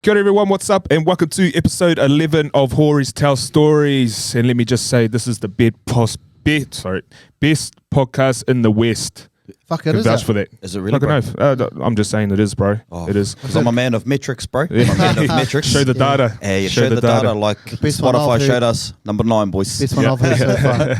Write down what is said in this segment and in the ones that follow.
Good everyone, what's up? And welcome to episode 11 of Hori's Tell Stories. And let me just say, this is the best podcast in the West. Fuck it, is vouch it? for that. Is it really, Fucking bro? oath. I'm just saying it is, bro. Oh, it is. Because I'm a man of metrics, bro. I'm a man of metrics. Show the data. Yeah, you show the data like best one Spotify I've showed heard. us. Number 9, boys. Best one I've heard so far.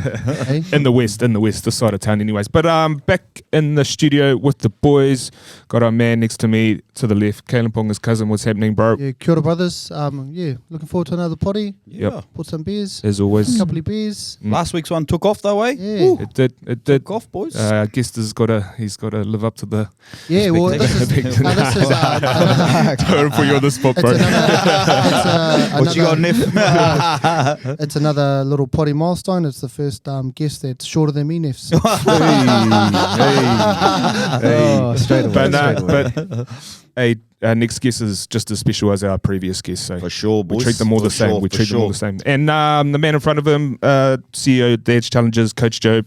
Hey? In the West, this side of town anyways. But back in the studio with the boys. Got our man next to me to the left, Kalen Ponga's cousin. What's happening, bro? Yeah, kia ora, brothers. Looking forward to another potty. Yeah. Put some beers. As always. A couple of beers. Last week's one took off though, eh? Yeah. It did. Took off, boys. I guess he's got to live up to the. Yeah, well, this is another, Don't put you on the spot, it's bro. What you got, Neff? it's another little potty milestone. It's the first guest that's shorter than me, Neffs. Hey. Oh, straight away. But our next guest is just as special as our previous guest. So For sure, boys. we treat them all For the same. sure, We for treat them all sure. the same. And the man in front of him, CEO, Dad's Challenges, Coach Joe,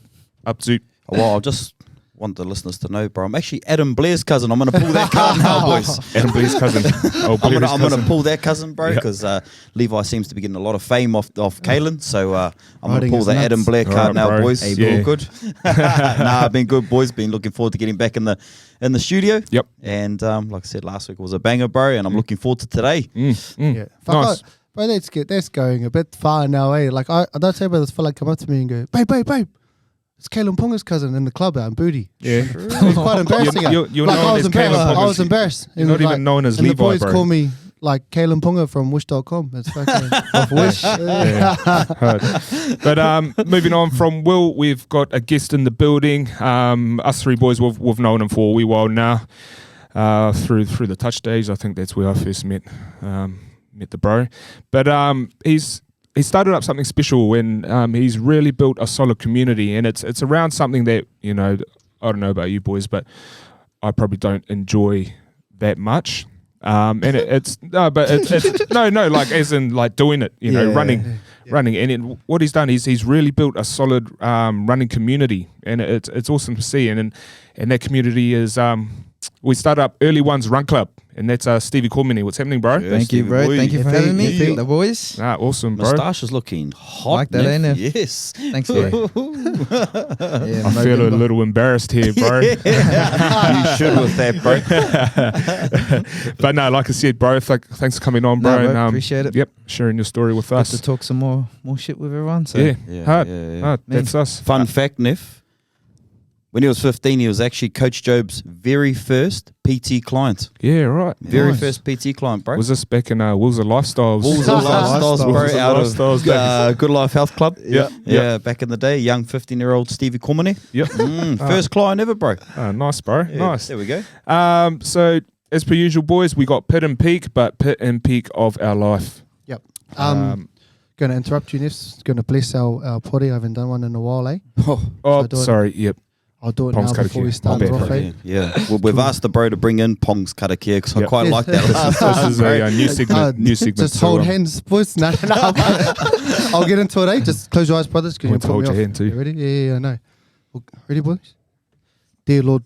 up to. Well, I just want the listeners to know, bro. I'm actually Adam Blair's cousin. I'm going to pull that card now, boys. Adam Blair's cousin. Oh, I'm Blair's going to cousin. pull that cousin, bro, Yeah. because Levi seems to be getting a lot of fame off Kalen. So I'm going Riding to pull his the nuts. Adam Blair card Alright, now, bro. boys. Hey, yeah. All good. Nah, been good, boys. Been looking forward to getting back in the studio. Yep. And like I said last week, it was a banger, bro. And I'm looking forward to today. Yeah. Fuck Nice. it. Bro, that's going a bit far now, eh? Like, I don't say about this fella come up to me and go, babe. It's Kalen Ponga's cousin in the club out in Booty. Yeah. It was quite embarrassing. You're like, known I was as embarrassed. Kalen I Ponga's- was embarrassed. You're not even known as and Levi, the boys bro. call me like Kalen Ponga from Wish.com. It's fucking off Wish. Heard. But moving on from Will, we've got a guest in the building. Us three boys, we've known him for a wee while now. Through the touch days, I think that's where I first met the bro. But he started up something special when he's really built a solid community, and it's around something that, you know, I don't know about you boys, but I probably don't enjoy that much. And it's like as in like doing it, you know, running. And what he's done is he's really built a solid running community, and it's awesome to see. And that community is we started up Early Ones Run Club, and that's Stevie Komene. What's happening, bro? Yeah, Thank you, Stevie bro. boy. Thank you for Yeah, having me, yeah. the boys. Awesome, bro. Moustache is looking hot. Like that, ain't it? Yes. Thanks, bro. Yeah, I feel a little embarrassed here, bro. You should with that, bro. But no, like I said, bro, thanks for coming on, bro. No, bro, and, appreciate it. Yep, sharing your story with Got us. to talk some more shit with everyone. So Yeah, hard. yeah. That's us. Fun fact, Neff. When he was 15, he was actually Coach Job's very first PT client. Yeah, right. Very Nice. first PT client, bro. Was this back in Wolves of Lifestyles? Wolves of Lifestyles, bro, Wolves of out Lifestyles of days. Good Life Health Club. Yeah. Yeah, back in the day, young 15-year-old Stevie Komene. Yep. First client ever, bro. Nice, bro. Yeah, Nice. There we go. So as per usual, boys, we got pit and peak, but pit and peak of our life. Yep. Going to interrupt you, Neffs. Going to bless our potty. I haven't done one in a while, eh? Oh, do it. sorry. Yep. I'll do it Pong's now before we Katakir. start My it bad, off, bro. eh? Yeah. Well, we've asked the bro to bring in Pong's Katakir because I Yep. quite like that. This is a new segment. New segment. Just so, hold hands, boys. No. I'll get into it, eh? Just close your eyes, brothers. I want to hold your hand too. You ready? Yeah, I know. Ready, boys? Dear Lord,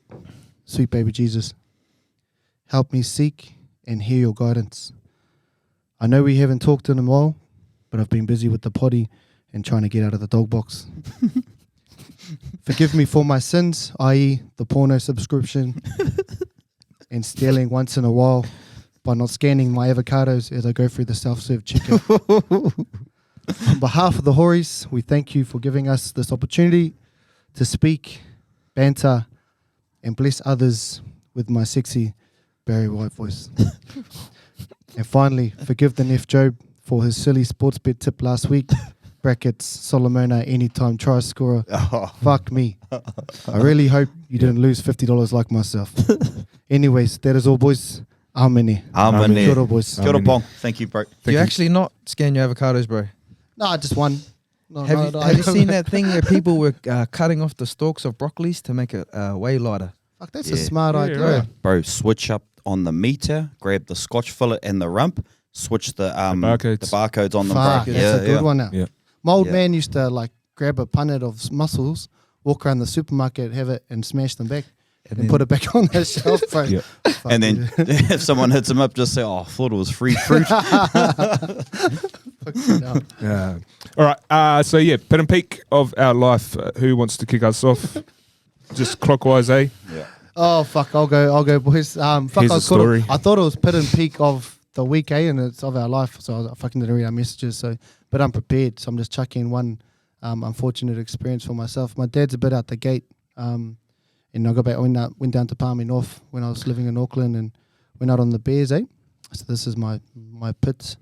sweet baby Jesus, help me seek and hear your guidance. I know we haven't talked in a while, but I've been busy with the potty and trying to get out of the dog box. Forgive me for my sins, i.e. the porno subscription and stealing once in a while by not scanning my avocados as I go through the self-serve chicken. On behalf of the Horis, we thank you for giving us this opportunity to speak, banter, and bless others with my sexy Barry White voice. And finally, forgive the Neff Job for his silly sports bet tip last week. Brackets, Solomona, anytime try scorer. Fuck me. I really hope you didn't lose $50 like myself. Anyways, that is all, boys. Amen. Amen. Kia ora, boys. Kia ora, Pong. Thank you, bro. do you actually not scan your avocados, bro? No, just one. No, Have you seen that thing where people were cutting off the stalks of broccolis to make it way lighter? Fuck, that's Yeah. a smart Yeah, idea. right. Bro, switch up on the meter, grab the scotch fillet and the rump, switch the barcodes on them, Fuck, bro. that's a good one now. Yeah. My old Yeah. man used to like grab a punnet of mussels, walk around the supermarket, have it, and smash them back. and put it back on the shelf, bro. Yeah. Fuck And then it. if someone hits him up, just say, "Oh, I thought it was free fruit." Fucking hell. Yeah. All right. So yeah, pit and peak of our life. Who wants to kick us off? Just clockwise, eh? Oh fuck! I'll go, boys. Fuck! Here's the story. I thought it was pit and peak of the week, and it's of our life. So I fucking didn't read our messages. So, but I'm prepared. So I'm just chucking one unfortunate experience for myself. My dad's a bit out the gate. And I got back. Went down to Palmy North when I was living in Auckland, and went out on the bears, eh? So this is my pits,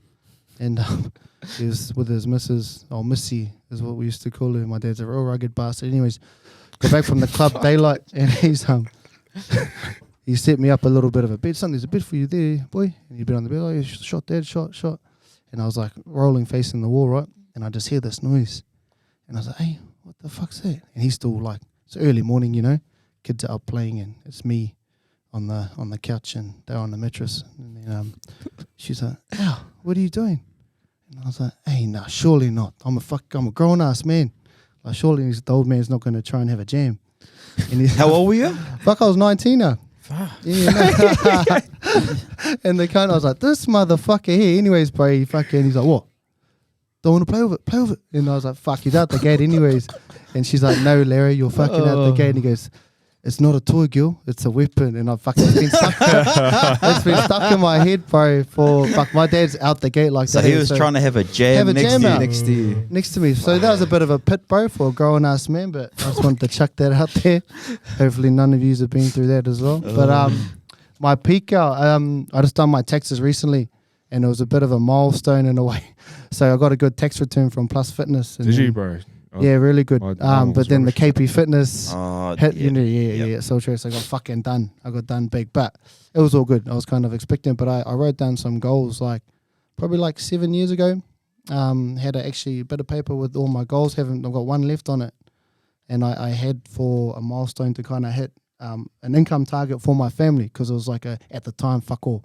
and he was with his missus, or Missy is what we used to call her. My dad's a real rugged bastard. Anyways, got back from the club daylight, and he set me up a little bit of a bed. Son, there's a bed for you there, boy. And he'd been on the bed, oh, yeah, shot, Dad, shot. And I was like rolling, facing the wall, right? And I just hear this noise. And I was like, hey, what the fuck's that? And he's still like, it's early morning, you know. Kids are up playing, and it's me on the couch, and they're on the mattress. And then she's like, ow, what are you doing? And I was like, hey, nah, surely not. I'm a grown-ass man. Like, surely the old man's not going to try and have a jam. And he's How old were you? fuck, I was 19 now. Yeah, no. And the cunt, I was like, this motherfucker here. Anyways, bro, he's like, what? Don't want to play with it. Play with it. And I was like, fuck, he's out the gate anyways. And she's like, no, Larry, you're fucking out the gate. And he goes, it's not a toy, girl. It's a weapon. And I've fucking been stuck. It's been stuck in my head, bro. For fuck, my dad's out the gate like So that. he was trying to have a jam, next to you. out. Next to you. Next to me. So that was a bit of a pit, bro, for a grown ass man. But I just wanted to chuck that out there. Hopefully, none of you have been through that as well. But my peak out, I just done my taxes recently, and it was a bit of a milestone in a way. So I got a good tax return from Plus Fitness. And Did then- you, bro? Yeah, really good. was But then the rubbish. KP Fitness hit, Yeah. yeah. So true. So I got fucking done. I got done big, but it was all good. I was kind of expecting, but I wrote down some goals probably 7 years ago. Had actually a bit of paper with all my goals. I've got one left on it, and I had for a milestone to kind of hit an income target for my family, because it was at the time, fuck all.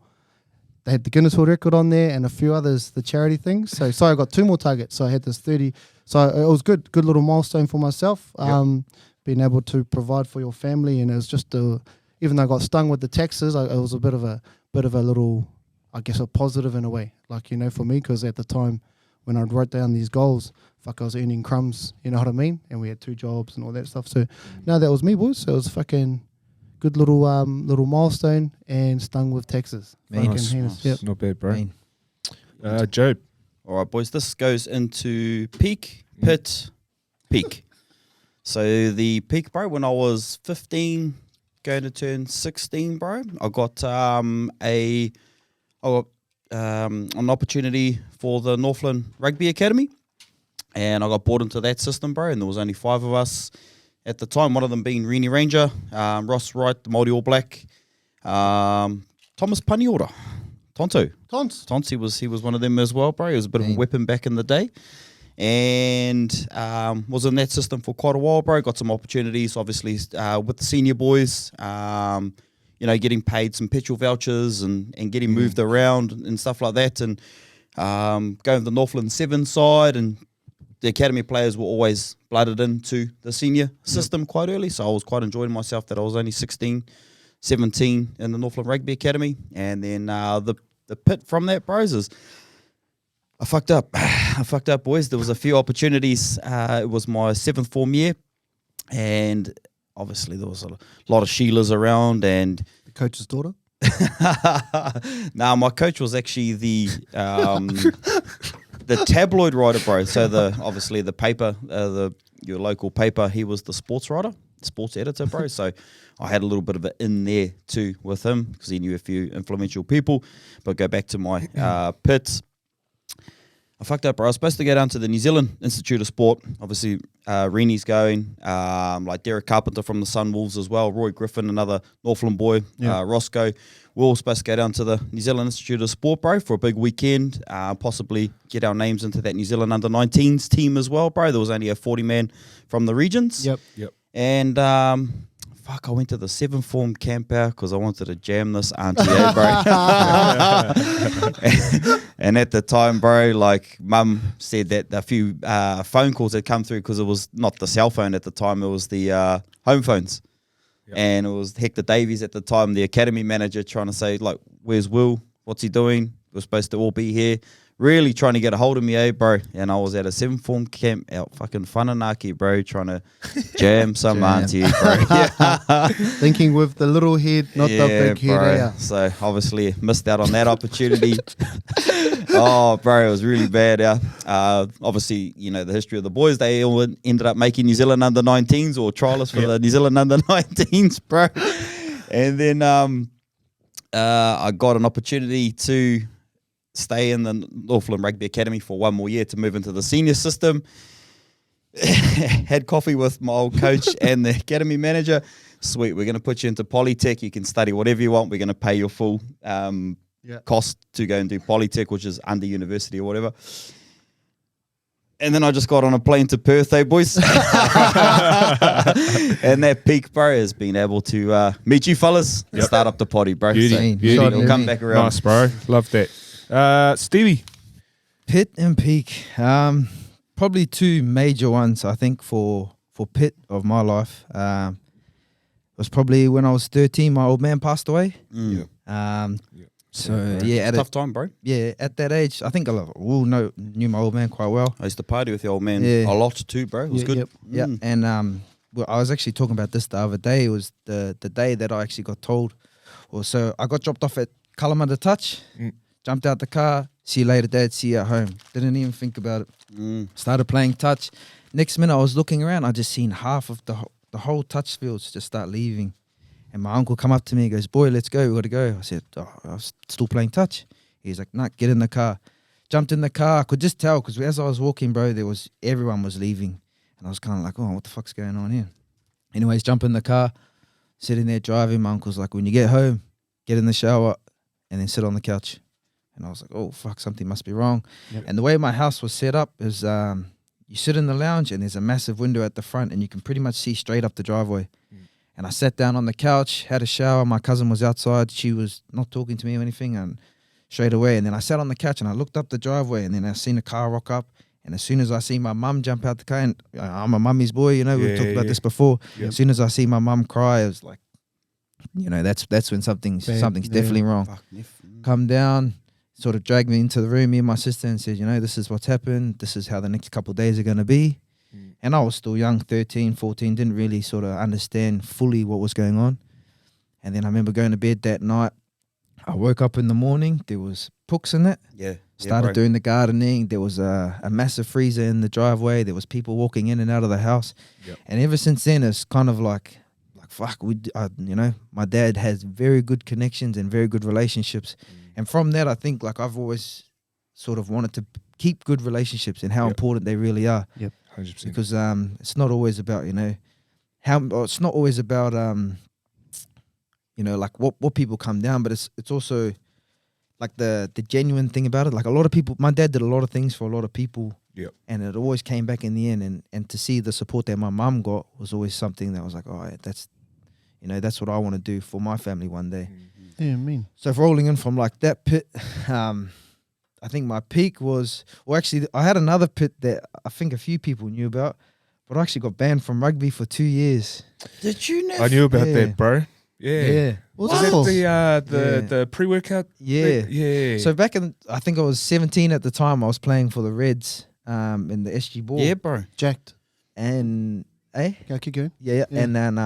They had the Guinness World Record on there and a few others, the charity things. So I got 2 more targets. So I had this 30. So it was good little milestone for myself. Being able to provide for your family, and it was just even though I got stung with the taxes, it was a bit of a little, I guess, a positive in a way. For me, because at the time when I wrote down these goals, fuck, I was earning crumbs. You know what I mean? And we had 2 jobs and all that stuff. So no, that was me, boys. So it was fucking good little milestone, and stung with taxes. Man. Fucking Nice. heinous. Yep. Not bad, bro. Man. Job. All right, boys. This goes into peak, pit, peak. So the peak, bro, when I was 15, going to turn 16, bro, I got an opportunity for the Northland Rugby Academy, and I got brought into that system, bro. And there was only 5 of us at the time. One of them being Rini Ranger, Ross Wright, the Māori All Black, Thomas Paniora, Tonto. Tons. He was one of them as well, bro. He was a bit of a weapon back in the day, and was in that system for quite a while, bro. Got some opportunities, obviously, with the senior boys. Getting paid some petrol vouchers and getting moved around and stuff like that, and going to the Northland 7 side, and the academy players were always blooded into the senior system quite early, so I was quite enjoying myself that I was only 16, 17 in the Northland Rugby Academy. And then the pit from that, bros, is I fucked up, boys. There was a few opportunities. It was my 7th form year, and obviously there was a lot of Sheilas around, and The coach's daughter. Nah, my coach was actually the tabloid writer, bro. So obviously the paper, your local paper, he was the sports writer, sports editor, bro. So I had a little bit of it in there too with him, because he knew a few influential people. But go back to my pits. I fucked up, bro. I was supposed to go down to the New Zealand Institute of Sport. Obviously, Reni's going, like Derek Carpenter from the Sunwolves as well, Roy Griffin, another Northland boy, Roscoe. We're all supposed to go down to the New Zealand Institute of Sport, bro, for a big weekend, possibly get our names into that New Zealand under-19s team as well, bro. There was only a 40-man from the regions. Yep. And I went to the 7th form camp out because I wanted to jam this auntie, bro. And at the time, bro, like mum said that a few phone calls had come through, because it was not the cell phone at the time, it was the home phones. And it was Hector Davies at the time, the academy manager, trying to say, like, where's Will? What's he doing? We're supposed to all be here. Really trying to get a hold of me, bro. And I was at a 7th form camp out fucking Whananaki, bro, trying to jam some auntie, bro. Yeah. Thinking with the little head, not the big head. bro. Yeah. So obviously missed out on that opportunity. Oh, bro, it was really bad. Yeah. Obviously, you know, the history of the boys, they all ended up making New Zealand under-19s or trialists for the New Zealand under-19s, bro. And then I got an opportunity to stay in the Northland Rugby Academy for 1 more year to move into the senior system. Had coffee with my old coach and the academy manager. Sweet, we're going to put you into Polytech. You can study whatever you want. We're going to pay your full cost to go and do Polytech, which is under university or whatever. And then I just got on a plane to Perth, boys. And that peak, bro, is being able to meet you fellas and start up the potty, bro. Beauty. So it'll come back around. Nice, bro. Love that. Stevie. Pit and peak. Probably two major ones, I think, for pit of my life. It was probably when I was 13, my old man passed away. So at Tough time, bro. at that age, I think I knew my old man quite well. I used to party with the old man a lot too, bro. It was good. Yeah, and well, I was actually talking about this the other day. It was the day that I actually got told. Well, so I got dropped off at Kalamata Touch, jumped out the car. See you later, Dad. See you at home. Didn't even think about it. Started playing touch. Next minute, I was looking around. I just seen half of the whole touch fields just start leaving. And my uncle come up to me and goes, "Boy, let's go. We got to go." I said, "Oh, I was still playing touch." He's like, "Nah, get in the car." Jumped in the car. I could just tell because as I was walking, bro, everyone was leaving. And I was kind of like, "Oh, what the fuck's going on here?" Anyways, jump in the car, sitting there driving. My uncle's like, "When you get home, get in the shower and then sit on the couch." And I was like, "Oh, fuck, something must be wrong." Yep. And the way my house was set up is you sit in the lounge and there's a massive window at the front and you can pretty much see straight up the driveway. And I sat down on the couch, had a shower. My cousin was outside. She was not talking to me or anything. And straight away. And then I sat on the couch and I looked up the driveway and then I seen a car rock up. And as soon as I see my mum jump out the car, and I'm a mummy's boy, you know, we've talked about this before. Yep. As soon as I see my mum cry, it was like, you know, that's when something's definitely wrong. Come down, sort of dragged me into the room, me and my sister, and said, "You know, this is what's happened. This is how the next couple of days are going to be." And I was still young, 13, 14, didn't really sort of understand fully what was going on. And then I remember going to bed that night. I woke up in the morning. There was pooks in it. Started doing the gardening. There was a massive freezer in the driveway. There was people walking in and out of the house. And ever since then, it's kind of like fuck, you know, my dad has very good connections and very good relationships. And from that, I think like I've always sort of wanted to keep good relationships and how important they really are. 100%. Because it's not always about, you know, it's not always about you know, like what people come down, but it's also like the genuine thing about it. Like a lot of people, my dad did a lot of things for a lot of people. And it always came back in the end. And to see the support that my mum got was always something that was like, oh, yeah, that's, you know, that's what I want to do for my family one day. Yeah, I mean. So rolling in from like that pit, I think my peak was, well, actually, I had another pit that I think a few people knew about, but I actually got banned from rugby for 2 years. Did you know? I knew about that, bro. Yeah. What's Was that it the pre-workout? Yeah. So back in, I think I was 17 at the time, I was playing for the Reds in the SG ball. Yeah, bro. Jacked. And, Go, keep going. Yeah. And then,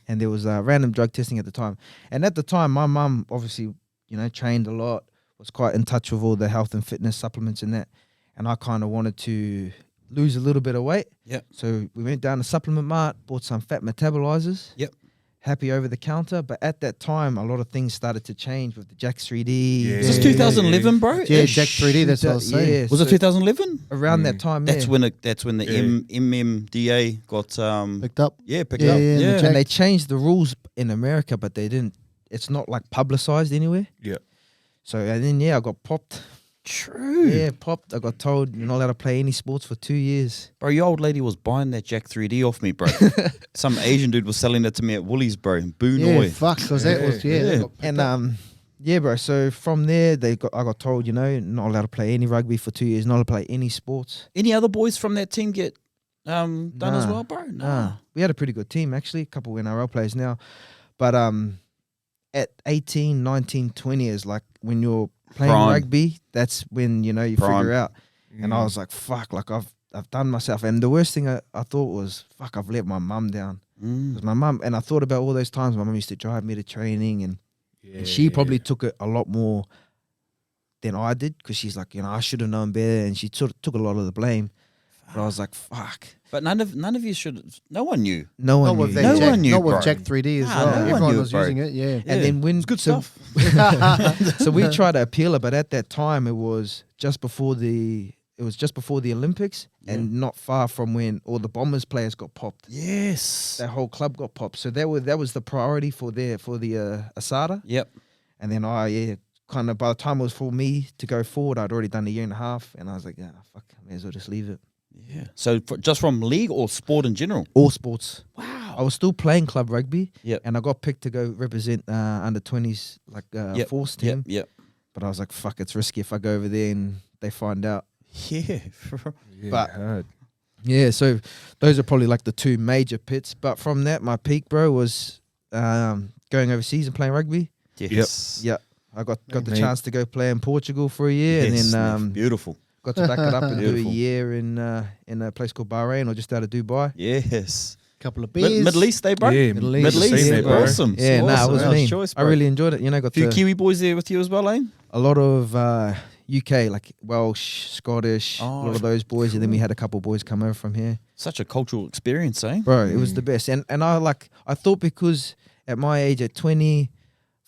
and there was random drug testing at the time. And at the time, my mum obviously, you know, trained a lot, was quite in touch with all the health and fitness supplements and that. And I kind of wanted to lose a little bit of weight. So we went down to Supplement Mart, bought some fat metabolizers. Happy over the counter. But at that time, a lot of things started to change with the Jack 3D. Is this 2011, bro? Yeah, Jack 3D, that's what I was saying. Yeah, Was it 2011? Around that time, That's when the MMDA got picked up. Picked up. And they changed the rules in America, but they didn't. It's not like publicized anywhere. So and then I got popped. True. Yeah, popped. I got told you're not allowed to play any sports for 2 years. Bro, your old lady was buying that Jack 3D off me, bro. Some Asian dude was selling it to me at Woolies, bro, in Boonoi. Yeah, fuck, because that was, And bro, so from there, I got told, you know, not allowed to play any rugby for 2 years, not allowed to play any sports. Any other boys from that team get done as Nah. well, bro? Nah. We had a pretty good team, actually. A couple of NRL players now. But at 18, 19, 20 is like when you're playing Prime. rugby, that's when, you Prime. figure out. And I was like, fuck, like I've done myself. And the worst thing I thought was, fuck, I've let my mum down. Because my mum, and I thought about all those times my mum used to drive me to training, and she probably took it a lot more than I did, because she's like, I should have known better, and she sort of took a lot of the blame. But I was like, fuck. But none of you should. No one knew. No one Not with knew. that No Jack, one knew, not with bro. Jack 3D as Nah, well. no one Everyone knew, was bro. using it, yeah. And then when It's good so- stuff. So we tried to appeal it, but at that time it was just before the Olympics, and not far from when all the Bombers players got popped. Yes. That whole club got popped. So that was the priority for the Asada. Yep. And then kind of by the time it was for me to go forward, I'd already done a year and a half, and I was like, yeah, fuck, I may as well just leave it. Yeah. So just from league or sport in general? All sports. Wow. I was still playing club rugby. Yep. And I got picked to go represent under 20s force team. Yep. But I was like, fuck, it's risky if I go over there and they find out. Yeah. But- hard. Yeah, so those are probably like the two major pits. But from that, my peak, bro, was going overseas and playing rugby. Yes. Yeah, I got the Mate. chance to go play in Portugal for a year, Yes, and Nev. then Beautiful. got to back it up and do a Beautiful. year in a place called Bahrain, or just out of Dubai. Yes. Couple of beers. Middle East, eh, bro? Yeah, Middle Middle East. East. Seen that, bro. Awesome. Yeah, nah, it was Nice mean. choice, I bro. really enjoyed it. Got Few to, Kiwi boys there with you as well, eh? a lot of UK, like Welsh, Scottish, a Oh, lot of those boys, and then we had a couple boys come over from here. Such a cultural experience, eh? Bro, it was the best. And I thought, because at my age, at 20,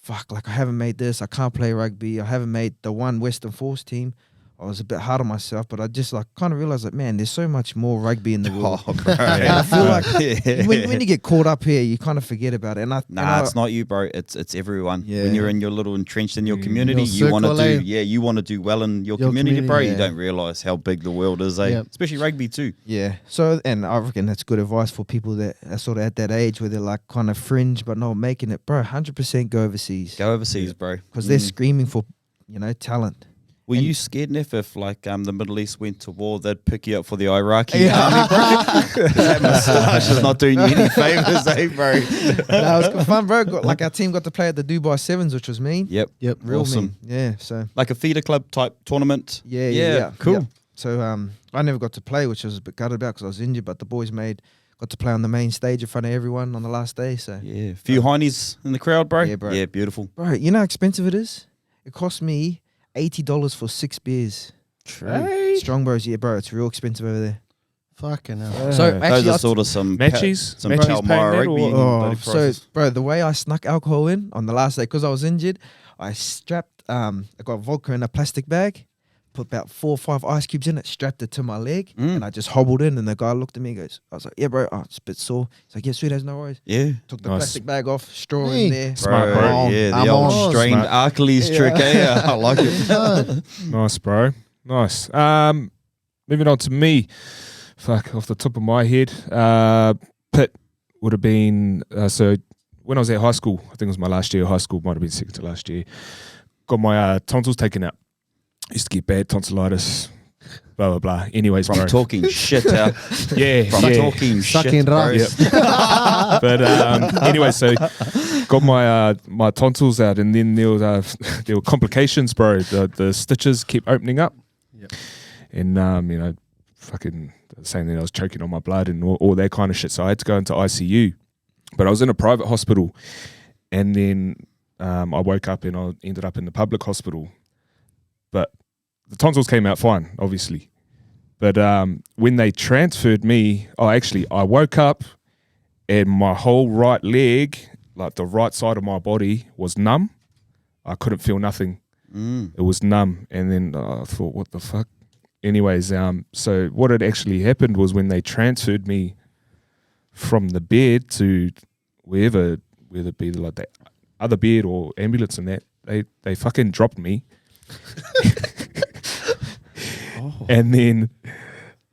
fuck, like I haven't made this, I can't play rugby, I haven't made the one Western Force team. I was a bit hard on myself, but I just like kind of realized that, man, there's so much more rugby in the world. Oh, bro. And I feel like Yeah. when you get caught up here, you kind of forget about it. Nah, it's not you, bro. It's everyone. Yeah. When you're in your little entrenched in your community, Your you want to circle, eh? you want to do well in your Your community, bro. community, You yeah. don't realize how big the world is, eh? Yep. Especially rugby too. Yeah. So, and I reckon that's good advice for people that are sort of at that age where they're like kind of fringe but not making it. Bro, 100% go overseas. Go overseas, bro. Because they're screaming for, talent. Were and- you scared, Neff, if like the Middle East went to war, they'd pick you up for the Iraqi army, bro? 'Cause that moustache is not doing you any favors, eh, bro? No, it was good fun, bro. Like our team got to play at the Dubai Sevens, which was mean. Yep. Yep. Real Awesome. mean. Yeah. So Like a feeder club type tournament. yeah. Cool. Yeah. So I never got to play, which I was a bit gutted about because I was injured. But the boys got to play on the main stage in front of everyone on the last day. So Yeah. Few heinies in the crowd, bro. Yeah, bro. Yeah, beautiful. bro, you know how expensive it is? It cost me $80 for 6 beers. True. Strong Bros, yeah, bro. It's real expensive over there. Fucking hell. So Those actually, are I'll sort of some Matches? some Matches Palmyra paying that rugby or- bloody so prices. bro, the way I snuck alcohol in on the last day because I was injured, I strapped I got vodka in a plastic bag, put about 4 or 5 ice cubes in it, strapped it to my leg, and I just hobbled in. And the guy looked at me and goes, I was like, yeah, bro, it's a bit sore. He's like, yeah, sweet as no worries. Yeah. Took the Nice. plastic bag off, straw Hey. in there. Smart, bro. Yeah, the I'm old on. strained Smart. Achilles trick, eh? I like it. Nice, bro. Nice. Moving on to me. Fuck, off the top of my head, Pitt would have been so when I was at high school. I think it was my last year of high school. Might have been second to last year. Got my tonsils taken out. Used to get bad tonsillitis. Blah blah blah. Anyways, From bro. talking shit, huh? yeah, From yeah. talking Sucking shit, bro. rocks. But anyway, so got my my tonsils out, and then there were complications, bro. The stitches kept opening up, and fucking saying that I was choking on my blood and all that kind of shit. So I had to go into ICU, but I was in a private hospital, and then I woke up and I ended up in the public hospital. But the tonsils came out fine, obviously. But when they transferred me, I woke up and my whole right leg, like the right side of my body, was numb. I couldn't feel nothing. It was numb. And then I thought, what the fuck? Anyways, so what had actually happened was when they transferred me from the bed to wherever, whether it be like the other bed or ambulance and that, they fucking dropped me. And then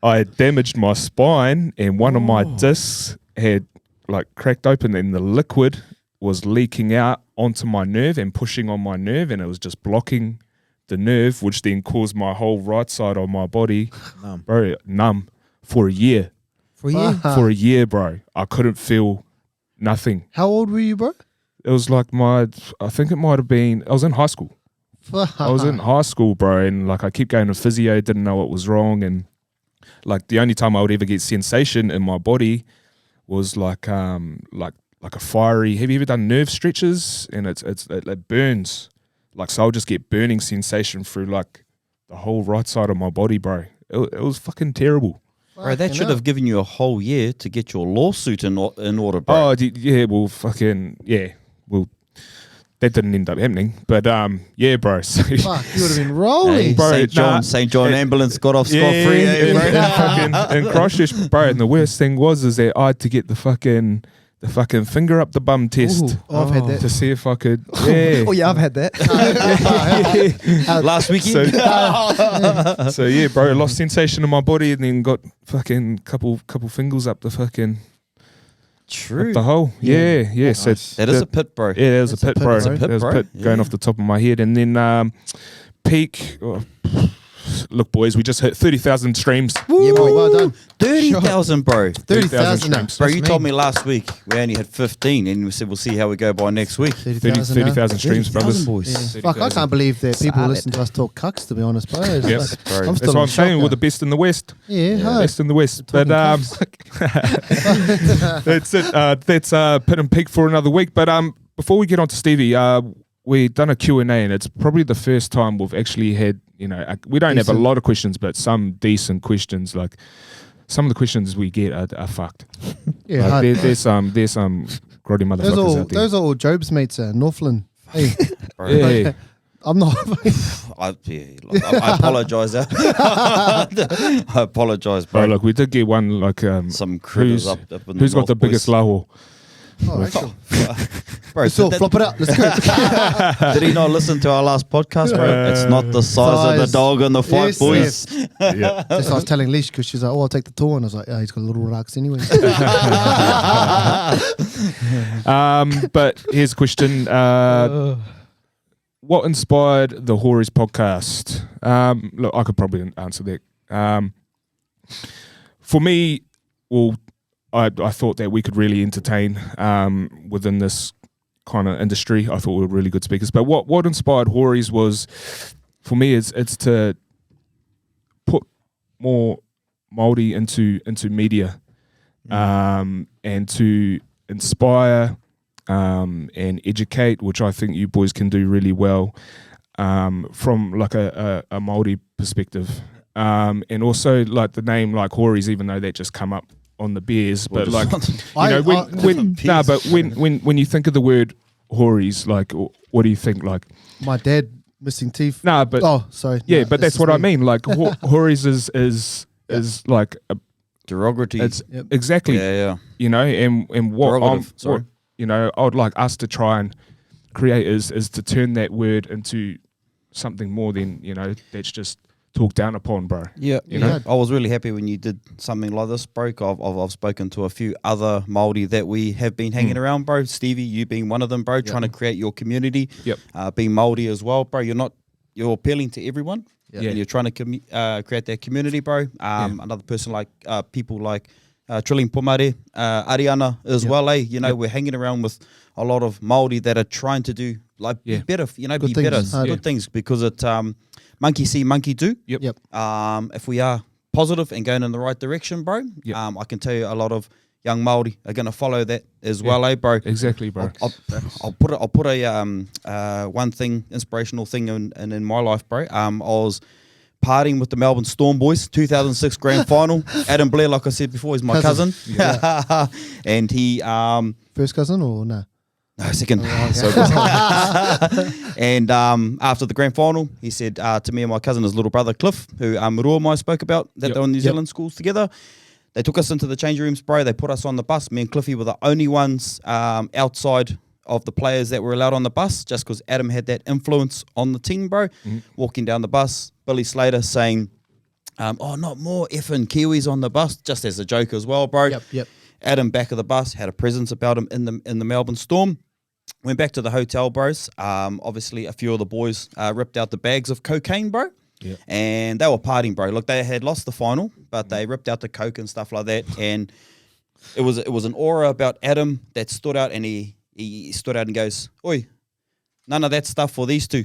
I damaged my spine, and one of my discs had like cracked open, and the liquid was leaking out onto my nerve and pushing on my nerve, and it was just blocking the nerve, which then caused my whole right side of my body, Numb. bro, numb for a year. For you? for a year, bro. I couldn't feel nothing. How old were you, bro? It was like I think it might have been, I was in high school. I was in high school, bro, and like I kept going to physio, didn't know what was wrong, and like the only time I would ever get sensation in my body was like a fiery. Have you ever done nerve stretches? And it burns, like, so I'll just get burning sensation through like the whole right side of my body, bro. It was fucking terrible. Bro, that should have given you a whole year to get your lawsuit in order, bro. Oh yeah, well fucking yeah, well that didn't end up happening, but yeah, bro. So, Fuck, you would have been rolling. Hey, bro, St. John ambulance got off scot-free, yeah, bro. fucking in Christchurch, bro. And the worst thing is that I had to get the fucking finger up the bum test. Ooh, I've had that. To see if I could. Yeah. Oh yeah, I've had that. Last weekend. So yeah, bro, I lost sensation in my body and then got fucking couple fingers up the fucking True. up the hole. Yeah, yeah. So That is a pit, bro. yeah, that was a pit, bro. It's a pit, That was bro. a pit going Yeah. off the top of my head, and then peak. Look, boys, we just hit 30,000 streams. Yeah, boy, well done. 30,000, bro. 30,000 now. streams. Bro, That's you me. told me last week we only had 15, and we said we'll see how we go by next week. 30,000 streams, 30,000 brothers. boys. Yeah. Fuck, I can't believe that people Solid. listen to us talk cucks, to be honest, bro. It's Yep. like- Bro. I'm That's still what in I'm saying. shock We're the now. best in the West. Yeah, hi. Best in the West. Talking But cucks. that's it. That's Pit and Peak for another week. But before we get on to Stevie, we've done a Q&A, and it's probably the first time we've actually had, we don't have a Decent. lot of questions, but some decent questions. Like some of the questions we get are fucked. Yeah, Like, hard. there's some grotty motherfuckers out there. Those are all Job's mates, Northland. Hey, Bro. Yeah. I'm not. I apologize. I apologize, Bro, bro. look, we did get one like Some critters who's- up in the who's got north, the biggest boys. lahore? Oh, actually. Bro, So did, flop it out. Let's go. did he not listen to our last podcast, bro? It's not the size of the Size. dog in the fight, Yes, boys. Yeah. Just I was telling Leash because she's like, "Oh, I'll take the tour," and I was like, "Yeah, he's got little rocks anyway." But here's a question. What inspired the Hories podcast? Look, I could probably answer that. For me, well, I thought that we could really entertain within this kind of industry. I thought we were really good speakers. But what inspired Hories was, for me, it's to put more Māori into media, and to inspire and educate, which I think you boys can do really well from like a Māori perspective. And also like the name like Hories, even though that just come up on the beers, but like when you think of the word Hories, like what do you think? Like My dad missing teeth. nah, but Oh, sorry. yeah, No, but that's just what I me. mean. Like Hories is like Derogatory. it's Yep. exactly yeah. and what Derogative, sorry. I would like us to try and create is to turn that word into something more than that's just talked down upon, bro. Yeah, You know? I was really happy when you did something like this, bro. I've spoken to a few other Māori that we have been hanging around, bro. Stevie, you being one of them, bro. Trying to create your community. Yep. Being Māori as well, bro. You're appealing to everyone. Yeah. And you're trying to create that community, bro. Another person like people like Trilling Pomare, Ariana as well, eh? We're hanging around with a lot of Māori that are trying to do be better, Good be things. better, good things, because it monkey see, monkey do. Yep. If we are positive and going in the right direction, bro, Yep. I can tell you a lot of young Māori are going to follow that as well, eh, bro? Exactly, bro. I'll put a one thing, inspirational thing in my life, bro. I was partying with the Melbourne Storm boys, 2006 grand final. Adam Blair, like I said before, he's my cousin. And he First cousin or no? no, second. Oh, So and after the grand final, he said to me and my cousin, his little brother Cliff, who Murua and I spoke about, that Yep. they were in New Zealand schools together. They took us into the changing rooms, bro. They put us on the bus. Me and Cliffy were the only ones outside of the players that were allowed on the bus, just because Adam had that influence on the team, bro. Walking down the bus, Billy Slater saying, "Oh, not more effing Kiwis on the bus," just as a joke as well, bro. Yep. Adam back of the bus had a presence about him in the Melbourne Storm. Went back to the hotel, bros. Obviously, a few of the boys ripped out the bags of cocaine, bro. Yeah. And they were partying, bro. Look, they had lost the final, but they ripped out the coke and stuff like that. And it was an aura about Adam that stood out, and he stood out and goes, "Oi, none of that stuff for these two."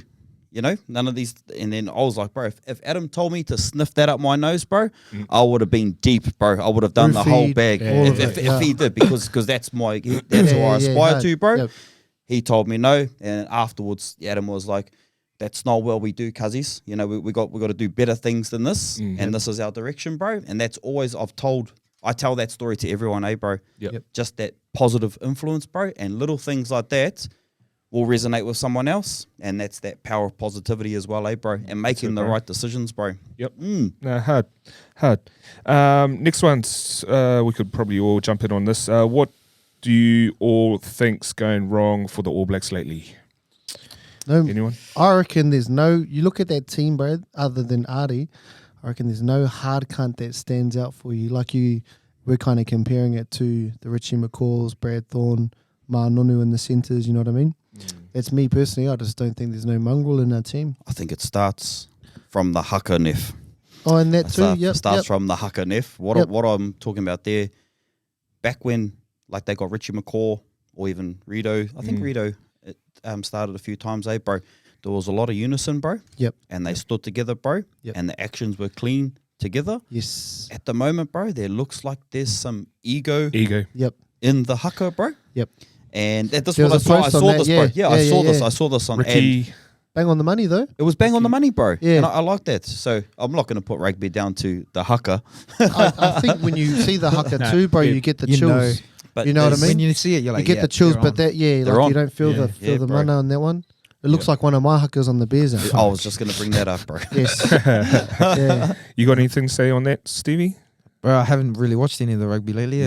You know, none of these. And then I was like, bro, if Adam told me to sniff that up my nose, bro, I would have been deep, bro. I would have done the whole Roofied, bag. all of If, it, if he did, because that's who I aspire hard. to, bro. Yep. He told me no. And afterwards, Adam was like, that's not what we do, cuzzies. You know, we got to do better things than this. And this is our direction, bro. And that's always, I tell that story to everyone, bro. Yep. Just that positive influence, bro. And little things like that will resonate with someone else, and that's that power of positivity as well, bro, and making the right decisions, bro. Yep. Hard. Next one's, we could probably all jump in on this. What do you all think's going wrong for the All Blacks lately? No, Anyone? I reckon there's no. You look at that team, bro. Other than Artie, I reckon there's no hard cunt that stands out for you. We're kind of comparing it to the Richie McCaws, Brad Thorne, Ma Nonu in the centres. You know what I mean? That's me personally. I just don't think there's no mongrel in our team. I think it starts from the haka nef. Oh, and that too. Yep. Starts from the haka nef. What I'm talking about there, back when like they got Richie McCaw or even Rito. I think Rito started a few times, bro. There was a lot of unison, bro. Yep. And they stood together, bro. Yep. And the actions were clean together. Yes. At the moment, bro, there looks like there's some ego Yep. in the haka, bro. Yep. And that's There what I was a saw. I post on saw that, this, yeah. bro. Yeah, I Yeah, saw yeah, this. yeah. I saw this on. Ricky. Bang on the money though. It was bang on the money, bro. Yeah. And I like that. So I'm not going to put rugby down to the haka. I think when you see the haka too, bro, you get the You know. chills. But You know what I there's- mean? When you see it, you're like, You get yeah, the chills, they're but on. that They're like on. you don't feel Yeah, the bro. mana on that one. It looks like one of my hakas on the Bears. I was just going to bring that up, bro. Yes. Yeah. You got anything to say on that, Stevie? Bro, I haven't really watched any of the rugby lately.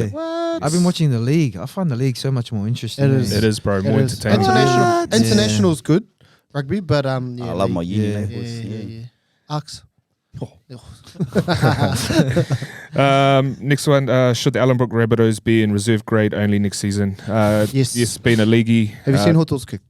I've been watching the league. I find the league so much more interesting. It is. It is, bro. More It is. entertaining. International's good rugby, but I love my uni Yeah. labels. Yeah. Ux. Next one. Should the Allenbrook Rabbitohs be in reserve grade only next season? Yes. Yes, being a leaguey. Have you seen Hoto's kick?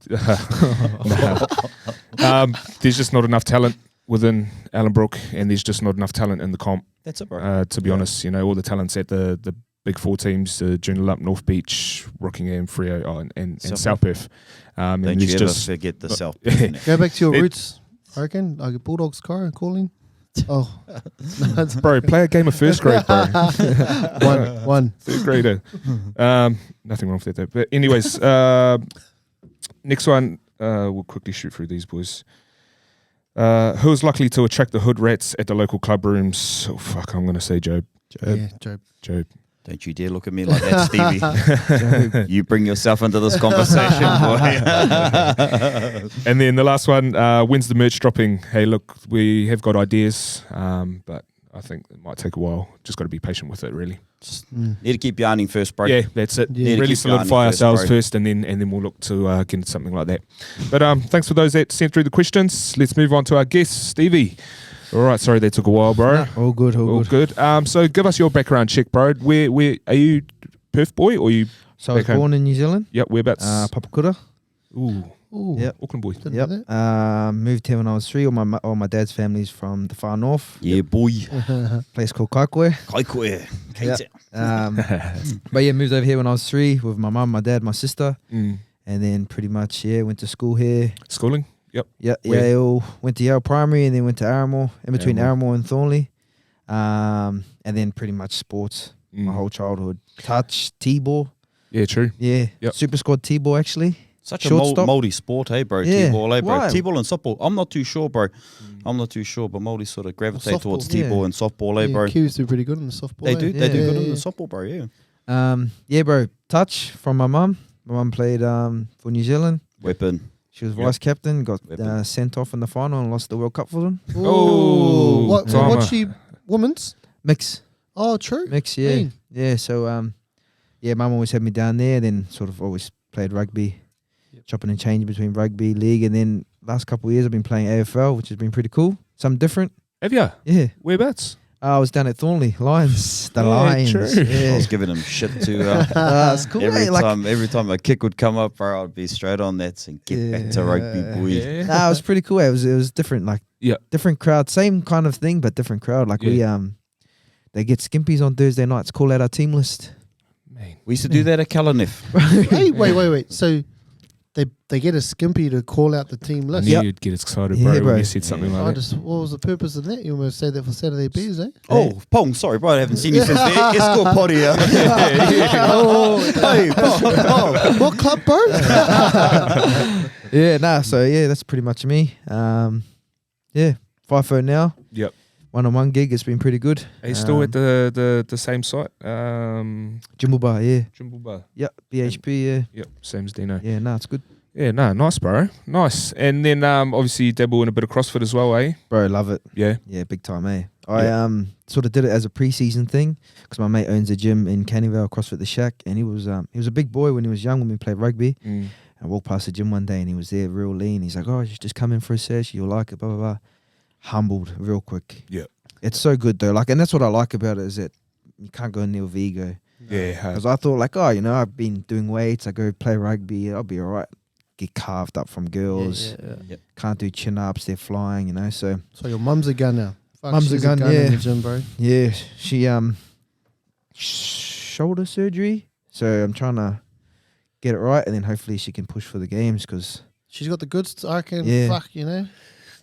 There's just not enough talent within Allenbrook, and there's just not enough talent in the comp. That's it, bro. To be honest, you know, all the talent's at the big four teams: Joondalup, North Beach, Rockingham, Freo, and South Perth. And Don't there's you ever just forget the self. Go back to your It- roots. I reckon. Like Bulldogs car calling. Oh, no, it's bro, play a game of first grade, bro. one. Third grader. Nothing wrong with that, though. But anyways, next one. We'll quickly shoot through these boys. Who is likely to attract the hood rats at the local club rooms? Oh, fuck, I'm going to say Job. Yeah, Job. Job. Don't you dare look at me like that, Stevie. You bring yourself into this conversation, boy. And then the last one, when's the merch dropping? Hey, look, we have got ideas, but I think it might take a while. Just got to be patient with it, really. Need to keep yarning first, bro. Yeah, that's it. Yeah. Really Keep yarning solidify first, ourselves bro. first, and then we'll look to get into something like that. But thanks for those that sent through the questions. Let's move on to our guest, Stevie. All right, sorry that took a while, bro. All good, all good. So give us your background check, bro. Where are you, Perth boy, or you? So I was back home? born in New Zealand, Yep, whereabouts? Papakura. Ooh, Ooh. Yep. Auckland boy. Didn't know Yep. that. Moved here when I was 3. All my dad's family's from the far north. Yeah, boy. Place called Kaikoe. Kaikoe. Kaite. But yeah, moved over here when I was 3 with my mum, my dad, my sister, Mm. and then pretty much went to school here. Schooling? Yep. Yeah, Where? Yale, went to Yale Primary and then went to Aramore, in between Aramore. Aramore and Thornley. And then pretty much sports my whole childhood. Touch, T-ball. Yeah, true. Yeah. Yep. Super squad T-ball actually. Such a Shortstop. moldy sport, hey, bro. Yeah. T-ball, hey, bro. Why? T-ball and softball. I'm not too sure, bro. I'm not too sure, but moldy sort of gravitate Softball. towards T-ball Yeah. and softball, hey, Yeah, bro. Kiwis do pretty good in the softball. They do. They do Yeah. good in Yeah. the softball, bro, yeah. Yeah, bro. Touch from my mum. My mum played for New Zealand. Weapon. She was Yep. vice captain, got Weapon. sent off in the final and lost the World Cup for them. Oh, What? drama. What's she? Women's? Mix. Oh, true. Mix, yeah. Mean. Yeah, so mum always had me down there, then sort of always played rugby, chopping and changing between rugby, league, and then last couple of years I've been playing AFL, which has been pretty cool. Something different. Have ya? Yeah. Whereabouts? I was down at Thornley, Lions. The Yeah, Lions. true. I Yeah. was giving him shit to It's cool. every eh? Like, time a kick would come up, bro, I'd be straight on that and get back to rugby, boy. Yeah. nah, it was pretty cool. It was different. Like Yeah. Different crowd, same kind of thing, but different crowd. Like they get skimpies on Thursday nights. Call out our team list. Man. We used to do that at Kalanif. Hey, wait. So they get a skimpy to call out the team I list. knew Yep. you'd get excited, Yeah, bro, when bro. you said something like that. What was the purpose of that? You almost say that for Saturday beers, eh? Oh, Pong, sorry, bro. I haven't seen you since the escort potty. Hey, Pong. What club, bro? Yeah, nah. So yeah, that's pretty much me. Yeah, FIFO now. Yep. 1-on-1 gig. It's been pretty good. Are you still at the same site? Jimble Bar, yeah. Jimble Bar. Yep, BHP, yeah. Yep, same as Dino. Yeah, nah, it's good. Yeah, no, nice, bro. Nice. And then obviously you dabble in a bit of CrossFit as well, eh? Bro, love it. Yeah. Yeah, big time, eh? I sort of did it as a pre-season thing because my mate owns a gym in Cannyvale, CrossFit The Shack, and he was a big boy when he was young when we played rugby. I walked past the gym one day and he was there real lean. He's like, "Oh, you should just come in for a sesh. You'll like it." Blah blah blah. Humbled real quick. Yeah. It's so good though. Like, and that's what I like about it is that you can't go in there with ego. Yeah. Because I thought like, oh, I've been doing weights. I go play rugby. I'll be all right. Get carved up from girls. Yeah. Can't do chin ups. They're flying. So So your mum's a gun now. Fuck, Mum's a she's gun, in yeah. the gym, bro. yeah, she shoulder surgery. So I'm trying to get it right, and then hopefully she can push for the games because She's got the goods. I can Yeah. fuck,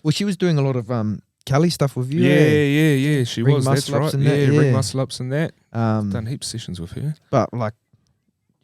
well, she was doing a lot of Cali stuff with you. Yeah. She Ring was. That's muscle ups right. and Yeah, that, ring yeah. muscle ups and that. Um, Done heaps of sessions with her. but like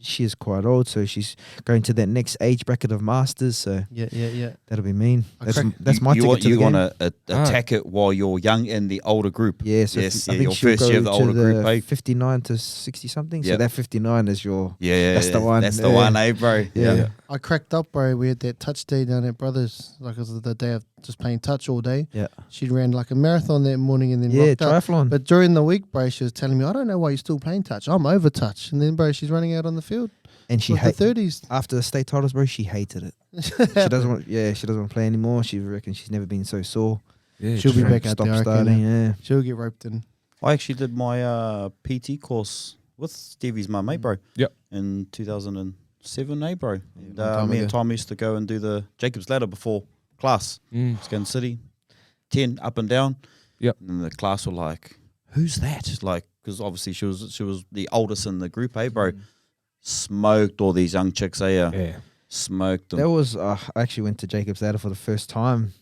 she is quite old, so she's going to that next age bracket of masters. So Yeah. that'll be mean. Okay. That's my you ticket want, to the you game. want to attack it while you're young in the older group. Yeah, so Yes, I yeah, think your she'll first year of go the to older group, eh? 59 to 60 something. So Yep. that 59 is your Yeah, That's the one, That's the yeah. one, eh, bro? yeah. I cracked up, bro. We had that touch day down at Brothers. Like, it was the day of just playing touch all day. Yeah. She ran like a marathon that morning and then Yeah, rocked up. triathlon. But during the week, bro, she was telling me, I don't know why you're still playing touch. I'm over touch. And then, bro, she's running out on the field. And she With the hated 30s. after the state titles, bro. She hated it. She doesn't want. Yeah, she doesn't want to play anymore. She reckons she's never been so sore. Yeah, She'll be true. back out Stop there. I reckon, starting. Yeah. She'll get roped in. I actually did my PT course with Stevie's mum, eh, bro? Yep. In 2007, eh, bro? And, long time me ago. and Tom used to go and do the Jacob's Ladder before class. Scan City, 10 up and down. Yep. And then the class were like, "Who's that?" Like, because obviously she was the oldest in the group, eh, bro? Smoked all these young chicks, eh? Yeah. Smoked them. That was. I actually went to Jacob's Ladder for the first time